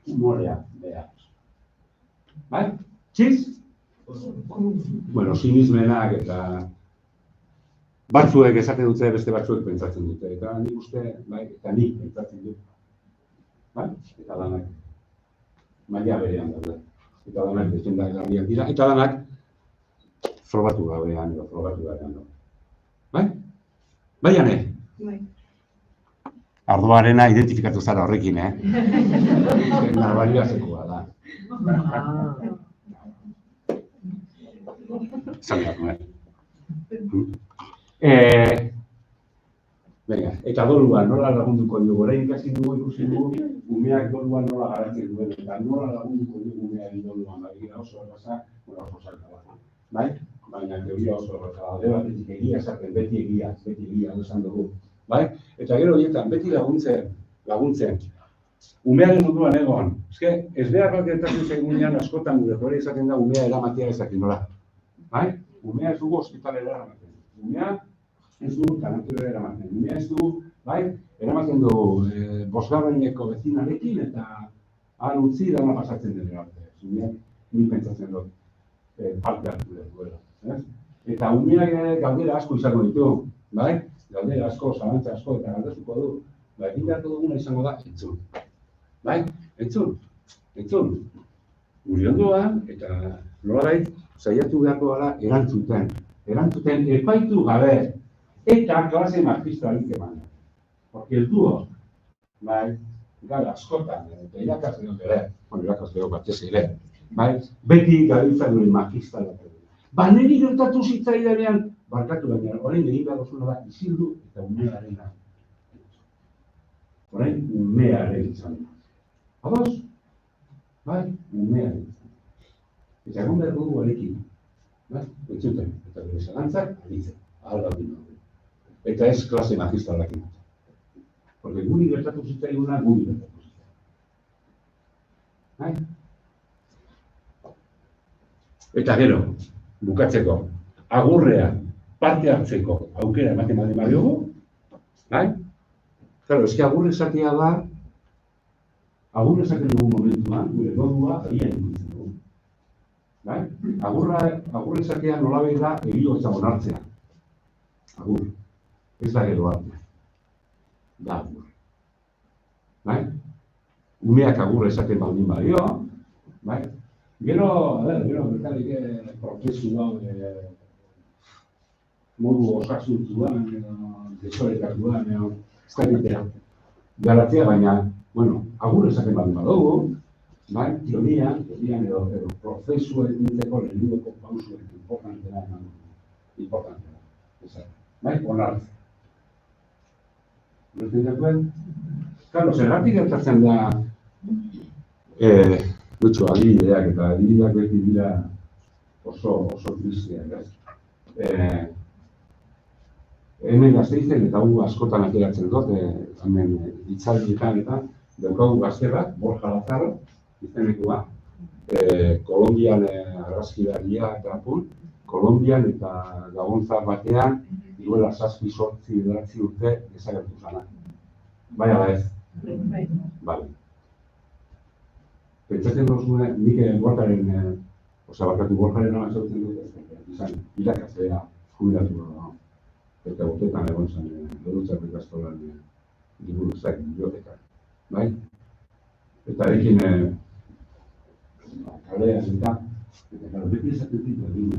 [SPEAKER 1] humorea, behar. Bai? Txiz? Bueno, sinismenak eta batzuek esaten dute, beste batzuek pentsatzen dute. Eta nik uste, bai, eta nik pentsatzen dut. Bai? Eta danak maila berean daude. Eta danak defendak garbiak dira. Eta danak frogatu gabean edo frogatu gabean daude. Bai? Bai, Ane?
[SPEAKER 3] Bai.
[SPEAKER 1] Ardoarena identifikatu zara horrekin, Narbariazekoa da. Esan behar nuen. Venga, eta doluan nola lagunduko dugu, orain ikasi dugu ikusi dugu, umeak doluan nola garatzen duen, eta nola lagunduko dugu umeari doluan, begira oso erraza, oso salta bat. Bai? Baina teoria oso erraza, alde batetik egia esaten, beti egia, esan dugu. Bai? Eta gero horietan, beti laguntzen. Umearen munduan egon. Eske, ez behar bat gertatzen zaigunean askotan gure hori esaten da umea eramatea ezakin nola. Bai? Umea ez dugu ospitalera eramaten. Umea ez dugu tanatura eramaten. Umea ez dugu, bai? Eramaten dugu bosgarreneko bezinarekin eta han utzi dana pasatzen dira arte. Umea, nik pentsatzen dut parte hartu duela. Eta umeak galdera asko izango ditu, bai? Galdera asko, zalantza asko, eta galdezuko du. Ba, egin beharko duguna izango da, entzun. Bai? Entzun. Guri ondoan, eta nolabait, saiatu beharko gara erantzuten. Erantzuten epaitu gabe. Eta klase magistralik eman. Porque el dúo, bai, gara askotan, eta irakasleok ere, irakasleok batez ere, bai, beti gabiltza dure magistralak. Ba, niri gertatu zitzaidanean, barkatu baina, orain egin behar duzuna da, isildu eta umearena. Orain, umearen izan. Ados? Bai, umearen izan. Eta egon behar dugu arekin. Bai, entzuten, eta gure zalantzak, aditzen, ahal bat dino. Eta ez klase magistralak ino. Porque guri gertatu zitzaiguna, guri gertatu zitzaiguna. Bai? Eta gero, bukatzeko, agurrean parte hartzeko aukera ematen baldin badiogu, bai? Claro, eske agur esatea da, agur esaten dugu momentuan, gure dodua egia ikusten dugu. Bai? Agur esatea nolabait da heriotza onartzea. Agur. Ez da gero hartzea. Da agur. Bai? Umeak agur esaten baldin badio, bai? Gero, bertalik prozesu hau modu osasuntzuan, desorekatuan, ez da egitea. Garatzea, baina, bueno, agur esaten baldin badugu, bai, teorian edo prozesuen nintzeko lehenidoko pausuek importantena eman dugu. Importantena. Bai, onartzea. Horretzen jakuen? Claro, zergatik gertatzen da gutxo, adibideak eta adibideak beti dira oso tristeak, ez? Hemen Gasteizen eta hu askotan ateratzen dut, hemen hitzaldietan eta daukagu gazte bat, Borja Lazaro, izenekua, Kolonbian argazkilaria eta Kolonbian eta Gabontzar batean, duela 7-8 urte desagertu zana. Bai ala ez? Bale. Pentsatzen duzune, nik Borjaren, Borjaren nama esauten dut, izan, irakatzea jubilatu da. Eta urtetan egon zen, Lerutzak ikastolan liburuzak, bibliotekak. Bai? Eta ekin kalea zenta, eta beti esaten ditu egin.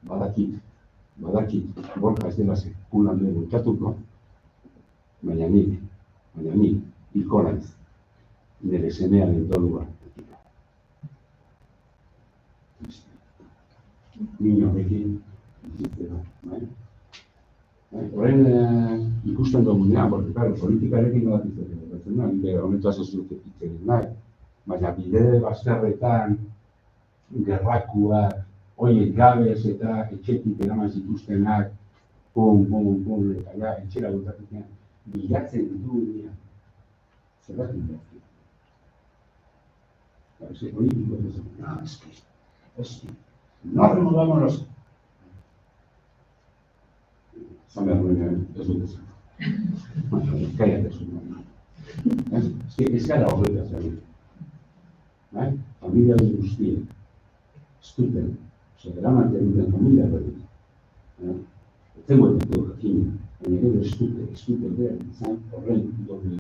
[SPEAKER 1] Badakit, Borja ez dela sekulan dugu ikatuko, baina nik, hilko naiz, nire semean entolua. Niño horrekin, bizitzera, bai? Horren ikusten dugunean, porque, claro, politikarekin bat izaten da, nire honetaz ez dut egin nahi, baina bide bazterretan, gerrakuak, horiek gabez eta etxetik eraman zituztenak, pum, eta ja, etxera gutatik bilatzen ditugu dira. Zerratik dira. Ese político dice, no, es que no removámonos. Zan behar duen, ez dut ezan. Kaiat ez dut. Ez gara horretaz egin. Familia dut guztiek. Ez duten. Eramantzen duten familia berri. Zegoen dut jakin, baina gero ez dute behar izan horren doble.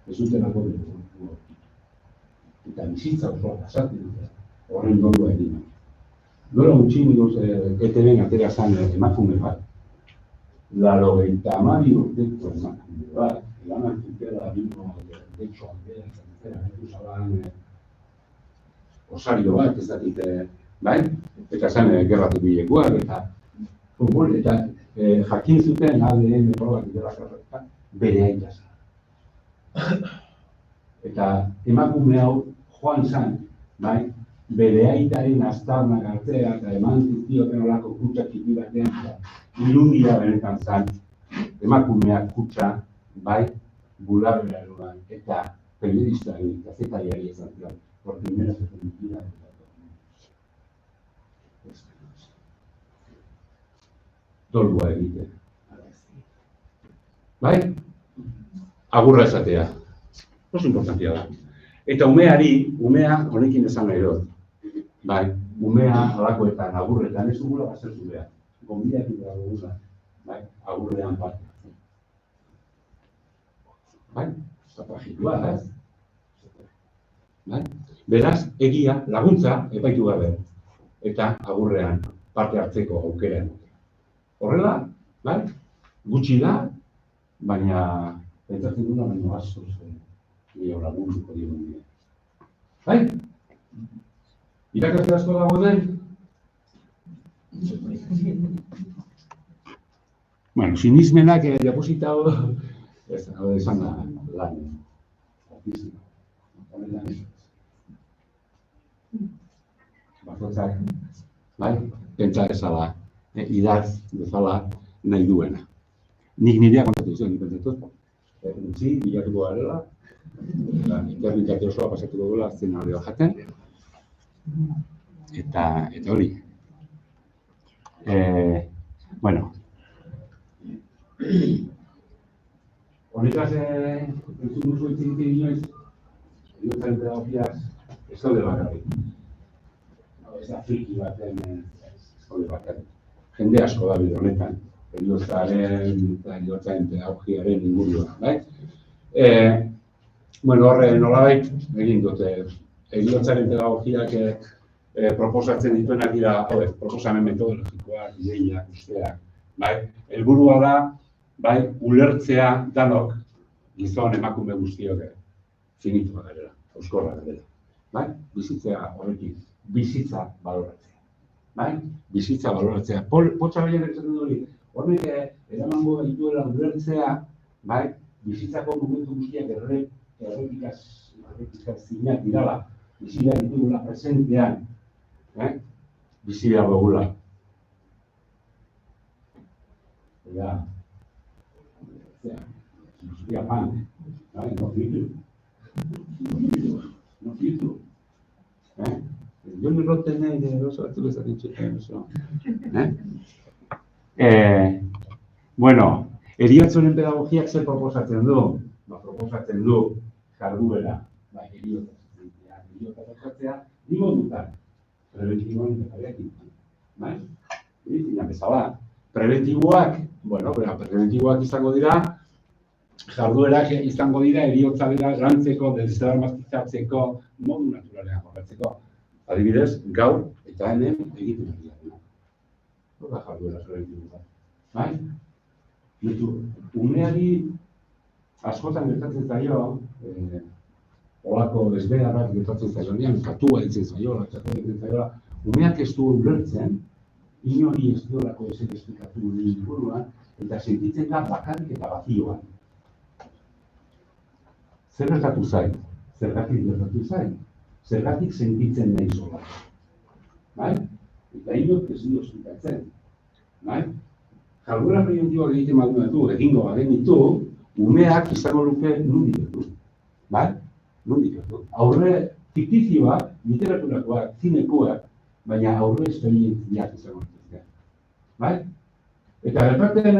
[SPEAKER 1] Ez dutelako behar. Eta bizitza osoa pasatzen dute horren dolua egin. Dola gutxin ETB-en atera zen emakume bat. 82 urteko emakume bat. Eraman zutela Bilbo Getxo Aldea izan zaban osario bat, ez dakit, bai? Eta zen gerratu bilekoak eta futbol, eta jakin zuten ADN probak dela bere aita zen. Eta emakume hau joan zen, bai? Bere aitaren aztarnak hartzea eta eman zizkioten olako kutsa txiki batean, ilundia benetan zen, emakumeak kutsa, bai? Bularrera eroan, eta periodistari, kazetariari ezan ziren, por primera vez en mi vida. Dolua egite. Bai? Agurra esatea. Oso importantia da. Eta umea honekin esan nahi dut. Bai, umea alakoetan, agurretan, ez dugula bazertu behar. Gonbidatu da dugula, bai, agurrean parte. Bai, zapajitua, ez? Bai? Beraz, egia, laguntza, epaitu gabe. Eta agurrean parte hartzeko aukera. Horrela, bai? Gutxi da, baina pentsatzen duna baino askoz gehiago lagunduko digun dira. Bai? Irakasle asko dago den? Bueno, sinismenak diapositao esan da lan. Bakoitzak, bai? Pentsa ezala, idatz bezala nahi duena. Nik nirea kontatu zuen, nik pentsatu. Utzi, bilatuko garela, internetak osoa pasatuko duela szenarioa jaten. Eta hori. Bueno. Honetaz, entzun duzu itzik inoiz, heriotzaren pedagogiaz, ez daude bakarrik. Ez da friki baten, ez daude bakarrik. Jende asko da bide honetan, heriotzaren pedagogiaren inguruan, bai? Bueno, horre nolabait egin dute, heriotzaren pedagogiak proposatzen dituenak dira, proposamen metodologikoak, ideiak, usteak, bai? Helburua da, bai, ulertzea danok, gizon emakume guztiok finitua garela, euskorra garela, bai? Bizitzea horrekin, bizitza baloratzea, bai? Bizitza baloratzea. Potsa gehienek esaten hori, horrek eramango dituela ulertzea, bai? Bizitzako momentu guztiak errepikazinak dirala, bizi behar ditugula presentean, bizi behar dugula. Eta, filosofia pan, No filtro. No filtro. Yo me lo tenía de los artículos de eso. Bueno, heriotzoren pedagogiak zer proposatzen du? Proposatzen du jarduera, heriotza tratatzea, bi modutan. Prebentiboan eta paliatiboan. Medizina bezala. Prebentiboak, prebentiboak izango dira, jarduerak izango dira heriotza bera lantzeko, desadarmaztizatzeko, modu naturalean jorratzeko. Adibidez, gaur eta hemen egiten ari da. Hora jarduera prebentiboak. Umeari askotan gertatzen zaio, olako desbeharrak gertatzen zaionean, katua ditzen zaiola, txatua ditzen zaiola, umeak ez du ulertzen, inori ez diolako ezer esplikatu inguruan, eta sentitzen da bakarrik eta bazioan. Zer gertatu zain? Zergatik gertatu zain? Zergatik sentitzen nahi zola. Eta inot ez dio esplikatzen. Jarduera prebentiboak egiten badu egingo bagenitu, umeak izango luke nondik du. Nondik du. Aurre fiktizioak, literaturakoak, zinekoak, baina aurre esperientziak izango dituzte. Eta gertatzen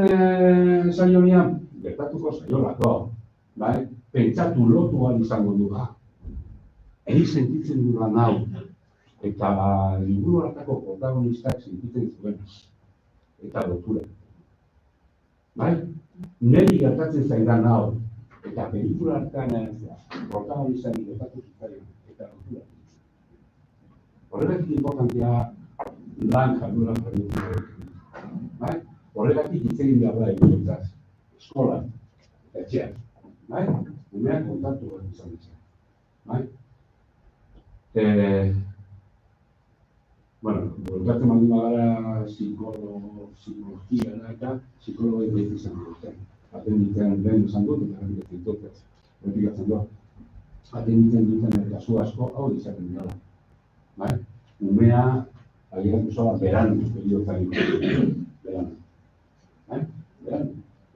[SPEAKER 1] saionean, gertatuko saiolako, pentsatu lotu ahal izango du da. Eri sentitzen dudan hau, eta liburu hartako protagonistak sentitzen zuen, eta lotura. Neri gertatzen zaidan hau, eta pelikula hartan protagonistak gertatu zitzaion, eta lotura. Horregatik importantea lan jarduera prebentiboa. Horregatik hitz egin behar da egunetzaz, eskolan, etxean. Umeak kontaktu bat izan ditzen. Kontaktu mandi bagara psikologia eta psikologoi behit izan dut. Atenditzen lehen izan dut, eta repikatzen dut. Atenditzen duten kasu asko hau izaten dira. Umea, agiratu zola, beran, periotzari. Beran.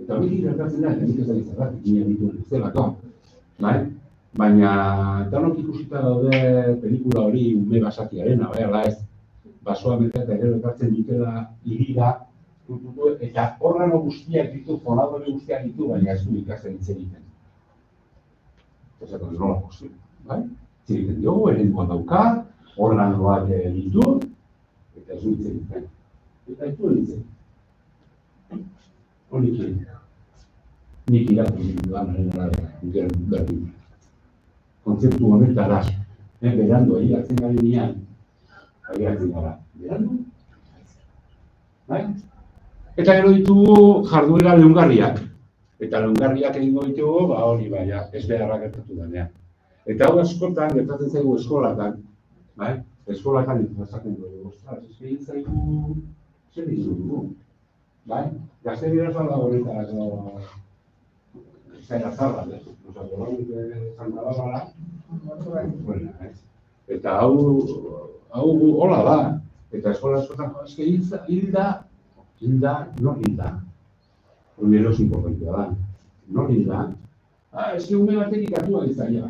[SPEAKER 1] Eta hori gertatzen da, eta nik ez da izarrak, ginen dituen ez delako. Baina, danok ikusita daude pelikula hori ume basatiarena, ez? Basoa meta eta gero ekartzen dutela irira, eta organo guztiak ditu, fonadore guztiak ditu, baina ez du ikasten hitz egiten. Eta nola posible, hitz egiten diogu, ereduan dauka, organoak ditu, eta ez du hitz egiten. Eta ez du hitz egiten. Honik egin. Nik iratzen dudan arena berdin. Kontzeptu honetara, berandu egiratzen gari nian, egiratzen gara. Berandu? Eta gero ditugu jarduera leungarriak. Eta leungarriak egingo ditugu, hori baina, ez beharra gertatu denean. Eta hau askotan gertatzen zaigu eskolatan. Eskolatan ikusatzen dugu, ostras, egin zaigu, zer dizu dugu. Gazteria zala horretarako zaila zarra, eta hau hola da. Eta eskola askotan, hilda, nor hilda. Hori eros importantea da. Nor hilda. Ume batek ikatua izaia.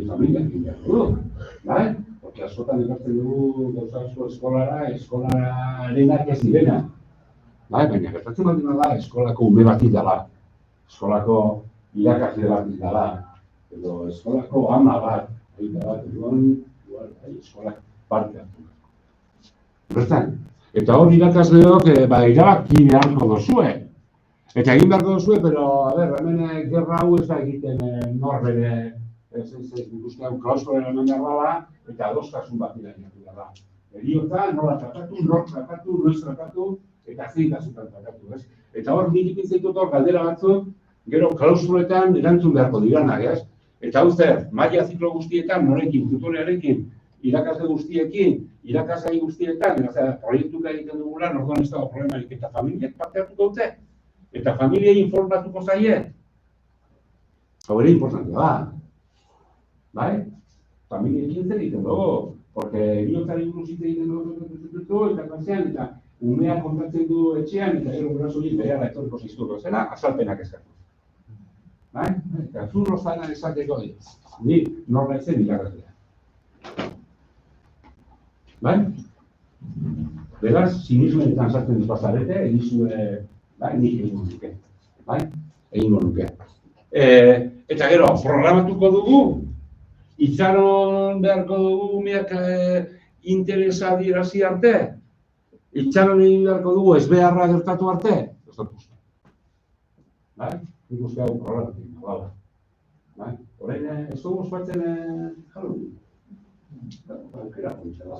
[SPEAKER 1] Familiak hilda du. Porque askotan ekartzen dugu gauza asko eskolarenak ez direna. Baina gertatzen baldin da eskolako ume bat dela, eskolako irakasle bat dela, edo eskolako ama bat, eskolak parte hartu. Eta hor irakasleok irabaki beharko dozue. Eta egin beharko dozue, pero, hemen gerra hau ez da egiten norbere, ikusten klausuaren hemen behar eta adostasun bat irainatu da. Heriotza, nola tratatu, noiz tratatu, eta zein kasutan tratatu, ez? Eta hor, nik ipintzen dut hor galdera batzuk, gero klausuletan erantzun beharko diranak, ez? Eta hau zer, maila ziklo guztietan, norekin, tutorearekin, irakasle guztiekin, irakasle guztietan, proiektuka egiten dugula, orduan ez dago problemarik, eta familiek parte hartuko dute, eta familiei informatuko zaie. Hau ere importantea da. Familiekin zer egiten dugu, porque heriotzari buruz hitz egiten dugu, eta klasean, eta Umeak kontatzen du etxean, eta gero gurasoei berehala etorriko zaizkiko zela, azalpenak eskatu. Bai? Eta zurro zanan esateko, ni nor naizen irakaslea. Bai? Beraz, sinismenetan sartzen dut bazarete, egizue, bai, nik egingo nuke. Bai? Egingo nuke. Eta gero, programatuko dugu, itxaron beharko dugu umeak interesa adierazi arte, itxaron egin beharko dugu ez beharra gertatu arte, ez dut uste. Bai? Nik uste hau programatik, bala. Bai? Horrein, ez dugu ospatzen Halloween. Aukera jontza da.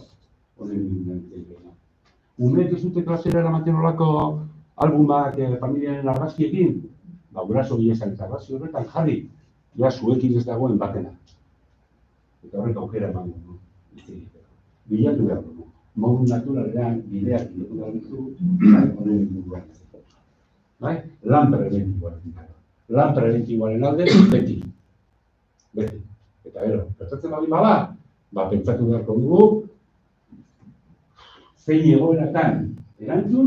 [SPEAKER 1] Umeek ez dute klasera eramaten olako albumak familiaren argazkiekin, guraso bilezan eta argazki horretan jarri, ja zuekin ez dagoen batena. Eta horrek aukera eman dugu. Bilatu behar dugu. Modu naturalean bideak bilatu behar dugu, honen inguruan. Bai? Lan prebentiboaren alde, beti. Beti. Eta gero, gertatzen baldin bada, pentsatu beharko dugu, zein egoeratan erantzun,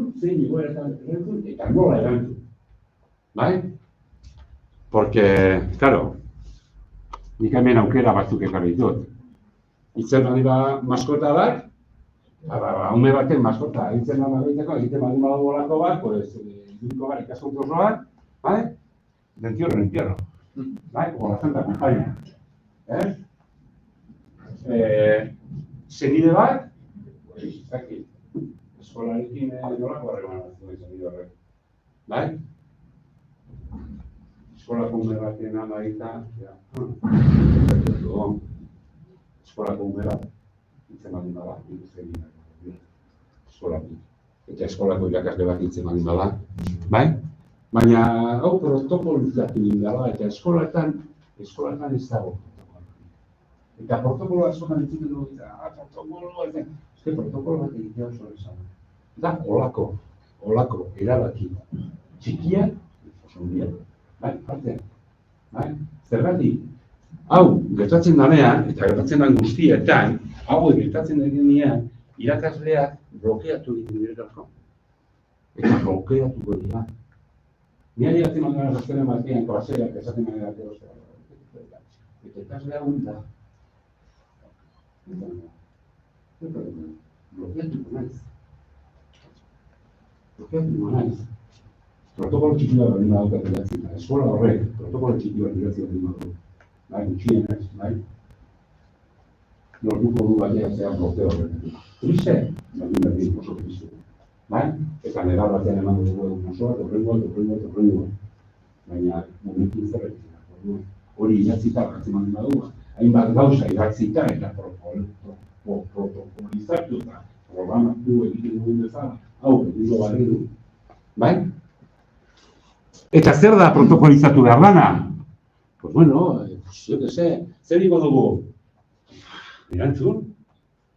[SPEAKER 1] eta nola erantzun. Bai? Porque, claro, nik hemen aukera batzuk ekarri ditut. Itzen badi maskota bat, ume baten maskota, itzen egiten badi olako bat, irudiko bat, ikaskontro oso bat, bai? De entierro. Bai? Como la Santa Compañía. Zenide bat, eskolarekin nolako harremanatzen zenide horrek. Bai? Eskolako ume baten ama eta, eskolako ume bat, itzen baldin bada, eskolako. Eta eskolako irakasle bat itzen baldin bada, bai? Baina, hau protokolizatu dira, eta eskolaetan ez dago. Eta protokolo askotan entzuten dugu, protokolo bat egitea oso esan. Da, olako, erabaki. Txikiak, oso hundiak. Bai, partean. Bai, zergatik. Hau, gertatzen danean, eta gertatzen den guztietan, hau gertatzen denean, irakasleak blokeatu ditu direktako. Eta blokeatuko dira. Niari hartzen mandara zaztenen batean, klaseak esaten mandara erostea. Eta ikaslea hunda. Blokeatuko naiz. Protokolo txiki bat baldin badaukat idatzi, eskola horrek protokolo txiki bat idatzi baldin badaukat. Bai, gutxienez, bai? Lortuko du batean zehar blokeo horrekin. Triste, baldin oso triste. Bai? Eta negar batean emango dugu egun oso bat, horrengo. Baina, momentin zerrekin. Hori idatzita hartzen baldin badugu. Hainbat gauza idatzita eta protokolizatu eta programatu egiten dugun bezala. Hau, egingo barri du. Bai? Eta zer da protokolizatu behar dana? Pues bueno, yo que sé, zer digo dugu? Erantzun,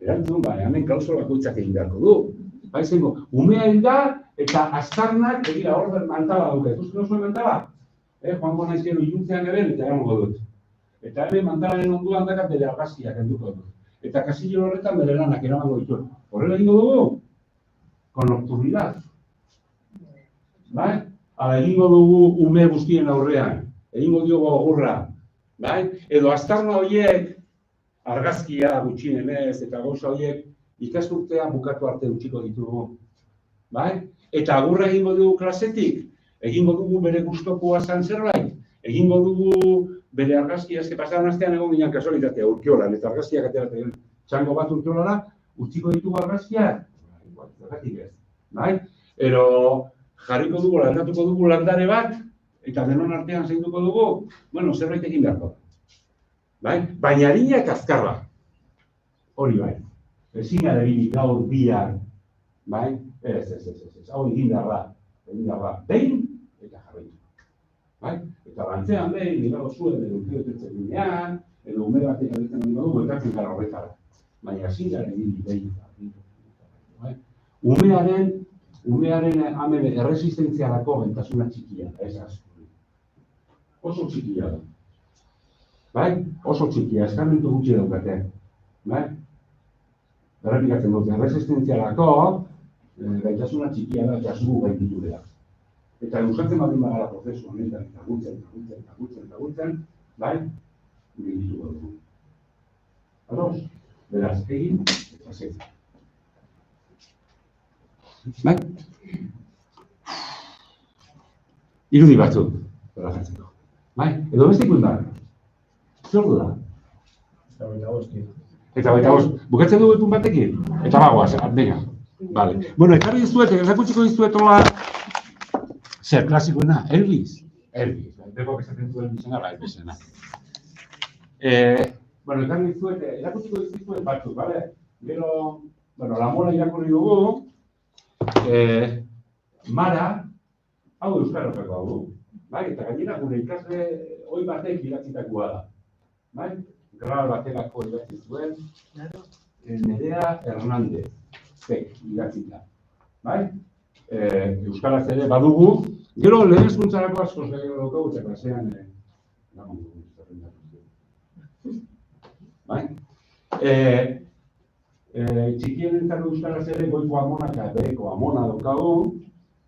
[SPEAKER 1] baina hemen klausula bakoitzak egin beharko du. Bai, zengo, umea da eta azkarnak egira orden mantala dauke. Zuzken oso mantala? Joango naizkero iluntzean eren eta eramango dut. Eta hemen mantalaren onduan dakat bere argazkiak enduko dut. Eta kasillo horretan bere lanak eramango ditut. Horrela egingo dugu? Con nocturnidad. Bai? Ala egingo dugu ume guztien aurrean. Egingo diogu agurra. Bai? Edo aztarna horiek argazkia gutxienez eta gauza horiek ikasturtea bukatu arte utziko ditugu. Bai? Eta agurra egingo dugu klasetik. Egingo dugu bere gustokoa zan zerbait. Egingo dugu bere argazkia, eske pasadan astean egon ginen kasualitatea urkiolan, eta argazkiak ateratzen txango bat urkiolara, utziko ditugu argazkiak? Zergatik ez. Bai? Ero jarriko dugu, landatuko dugu landare bat, eta denon artean zeinduko dugu, bueno, zerbait egin beharko. Bai? Baina harina eta azkarra. Hori bai. Ezin adibini gaur bihar. Bai? Ez. Hau egin behar da. Behin eta jarraitu. Bai? Eta bantzean behin, nire zuen, edo urteotetzen ginean, edo ume batek adetzen hori dugu, ekatzen gara horretara. Baina ezin gara egin behin. Umearen hemen erresistentziarako bentasuna txikia da, ez asko. Oso txikia da. Bai? Oso txikia, eskarmentu gutxi daukate. Bai? Berrepikatzen dut, erresistentziarako gaitasuna txikia da eta zugu gainditu dela. Eta euskatzen baldin bagara prozesu honetan, eta gultzen, bai, gaindituko dugu. Ados? Beraz, egin, eta zez. Bai? Irudi batzuk, relajatzeko. Bai? Edo beste ikundar. Zer du da? Eta baita bost. Bukatzen dugu ikun batekin? Eta bagoaz, venga. Vale. Bueno, ekarri dizuet, erakutsiko dizuet hola... Zer, klasikoena, Elvis. Elvis. Bego esaten du Elvisena, bai, Elvisena. Bueno, ekarri dizuet, erakutsiko dizuet batzuk, bale? Gero, bueno, la mola irakurri dugu. Mara, hau euskarazako hau. Bai, eta gainera gure ikasle hoi batek idatzitakoa da. Bai? Grabal baterako idatzi zuen, Nerea Hernández, idatzita. Bai? Euskaraz ere badugu, gero lehen hezkuntzarako askoz gero daukagu, eta klasean bai? Txikien entzako euskaraz ere goiko amona eta bereko amona daukagu,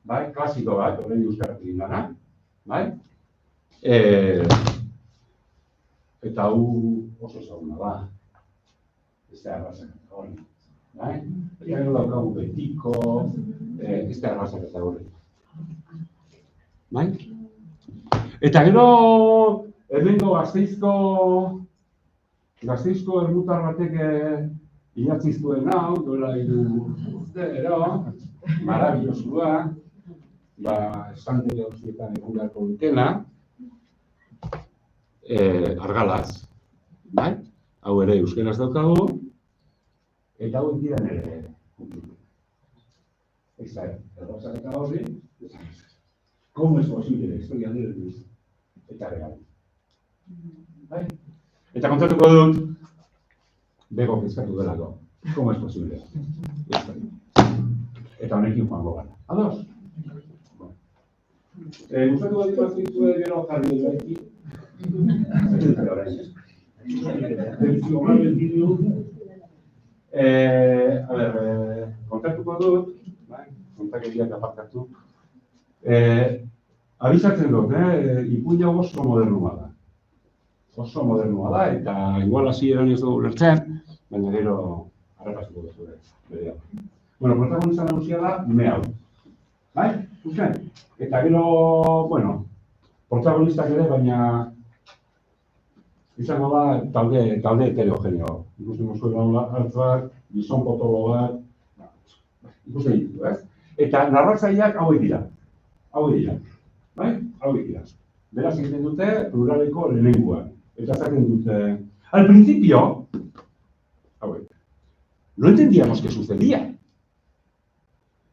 [SPEAKER 1] bai? Klasiko bat, horrein euskaraz egin dana, bai? Eta hau oso ezaguna da. Ez da errazak eta hori. Bai? Eta gero daukagu betiko, ez da errazak eta hori. Bai? Eta gero, hemengo Gasteizko ermutar batek idatzi zuen hau, duela 3 urte, marabillosua, estante gauzietan egun beharko dutena, argalaz, bai? Hau ere euskaraz daukagu, eta hau dira nire. Ez da, errazak eta horri, ¿cómo es posible la historia de Elvis? Eta real. Bai? Eta kontatuko dut, bego kezkatu delako. ¿Cómo es posible? Eta honekin joango gara. Ados? Gustatu bat dira zitue gero jarri gaiti. A ver, kontatuko dut, kontakeriak aparkatu. Abisatzen dut, ipuin hau oso modernua da. Oso modernua da, eta igual hasieran ez dugu lertzen, baina gero harrapatuko dut. Bueno, protagonista nagusia da, ume hau. Bai? Usten? Eta gero, bueno, protagonistak ere, baina izango da talde heterogeneo. Ikusten mozkoen hartzak, gizon potolo bat, ikusten ditu, ez? Eta narratzaileak hauek dira. Bai? Hauek dira. Beraz egiten dute pluraleko lehenengoa. Eta zaten dute... Al principio, hauek, no entendíamos qué sucedía.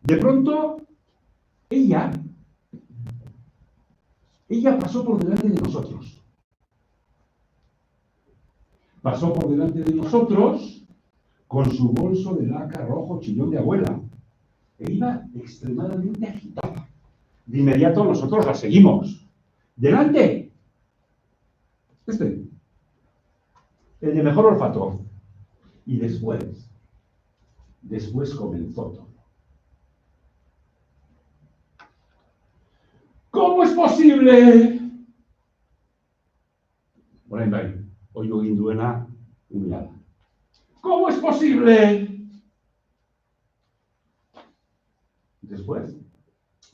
[SPEAKER 1] De pronto, ella pasó por delante de nosotros. Pasó por delante de nosotros con su bolso de laca rojo chillón de abuela. E iba extremadamente agitada. De inmediato nosotros la seguimos. ¡Delante! El de mejor olfato. Y después comenzó todo. ¿Cómo es posible? Orain bai, oio egin duena umea da. ¿Cómo es posible? Después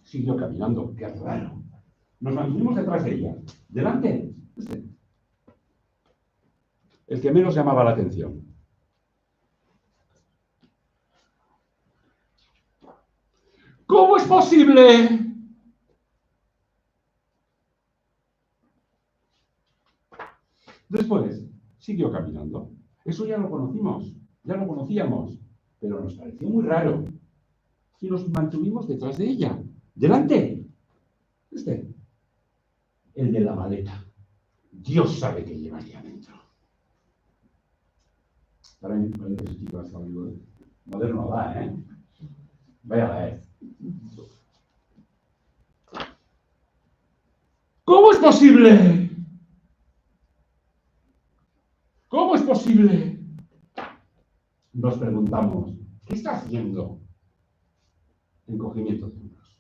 [SPEAKER 1] siguió caminando, qué raro. Nos mantuvimos detrás de ella. Delante, el que menos llamaba la atención. ¿Cómo es posible? Después, siguió caminando. Eso ya lo conocimos, ya lo conocíamos, pero nos pareció muy raro. Y nos mantuvimos detrás de ella. ¡Delante! El de la maleta. Dios sabe qué llevaría dentro. Para mí parece que ese chico está muy moderno, va, ¿eh? Vaya la vez. ¿Cómo es posible? ¿Cómo es posible? Nos preguntamos, ¿qué está haciendo? Encogimiento de hombros.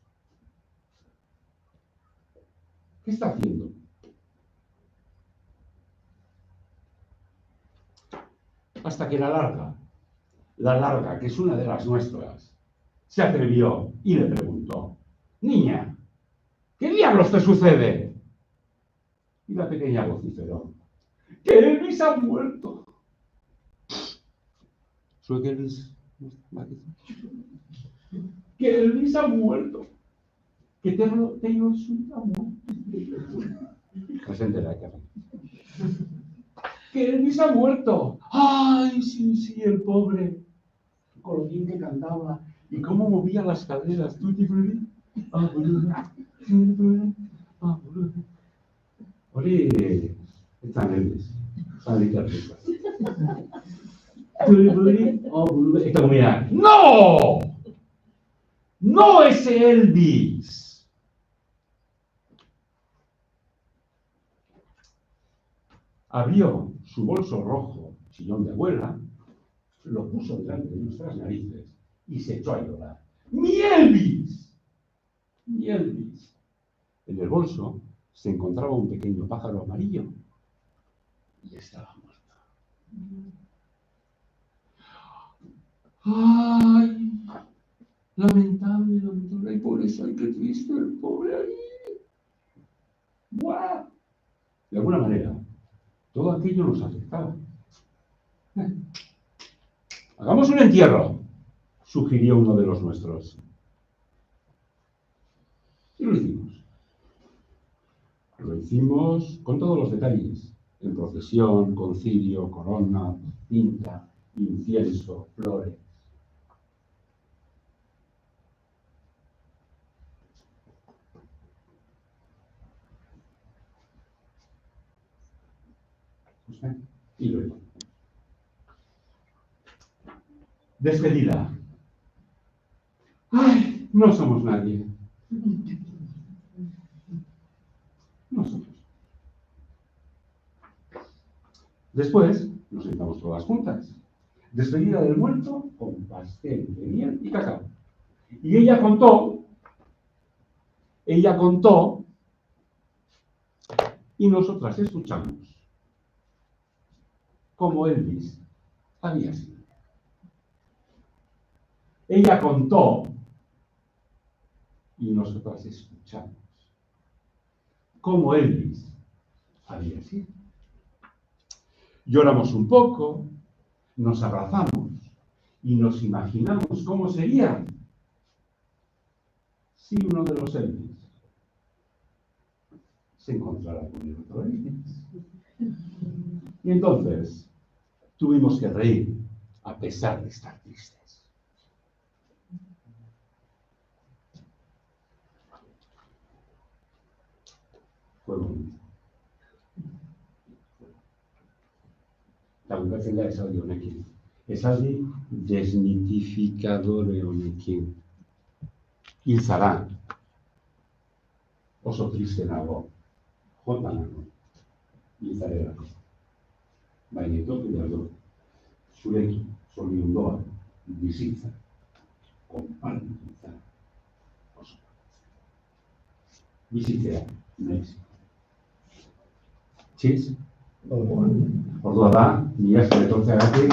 [SPEAKER 1] ¿Qué está haciendo? Hasta que la larga, que es una de las nuestras, se atrevió y le preguntó: niña, ¿qué diablos te sucede? Y la pequeña vociferó: ¡que Elvis ha muerto! ¿Soy que Elvis? ¡Que Elvis ha muerto! ¡Que Taylor Swift ha muerto! Presente la cara. ¡Que Elvis ha muerto! ¡Ay, sí, el pobre! Con lo bien que cantaba y cómo movía las caderas. Oye, están Elvis. Esta comida. ¡No! ¡No ese Elvis! Abrió su bolso rojo, sillón de abuela, lo puso delante de nuestras narices y se echó a llorar. ¡Mi Elvis! ¡Mi Elvis! En el bolso se encontraba un pequeño pájaro amarillo y estaba muerto. ¡Ay! Lamentable. ¡Ay, pobreza! ¡Ay, qué triste el pobre ahí! ¡Buah! De alguna manera, todo aquello nos afectaba. Hagamos un entierro, sugirió uno de los nuestros. Y lo hicimos. Lo hicimos con todos los detalles, en procesión, con cirio, corona, cinta, incienso, flores. Y luego. Despedida. ¡Ay! No somos nadie. Nosotros. Después nos sentamos todas juntas. Despedida del muerto con pastel de miel y cacao. Y ella contó, y nosotras escuchamos cómo Elvis había sido. Ella contó, y nosotras escuchamos cómo Elvis había sido. Lloramos un poco, nos abrazamos y nos imaginamos cómo sería si uno de los Elvis se encontrara con el otro Elvis. Y entonces tuvimos que reír a pesar de estar tristes. Fue bonito. Lagungatzen da esaldi honekin. Esaldi desmitifikadore honekin. Hil zara. Oso triste nago. Jota nago. Hil zarelako. Baina etortu behar dut. Zurekin, zoriondoa, bizitza. Konpartitza. Oso. Bizitzea, nahiz. Txiz? Ordua da, mila esker etortzeagatik.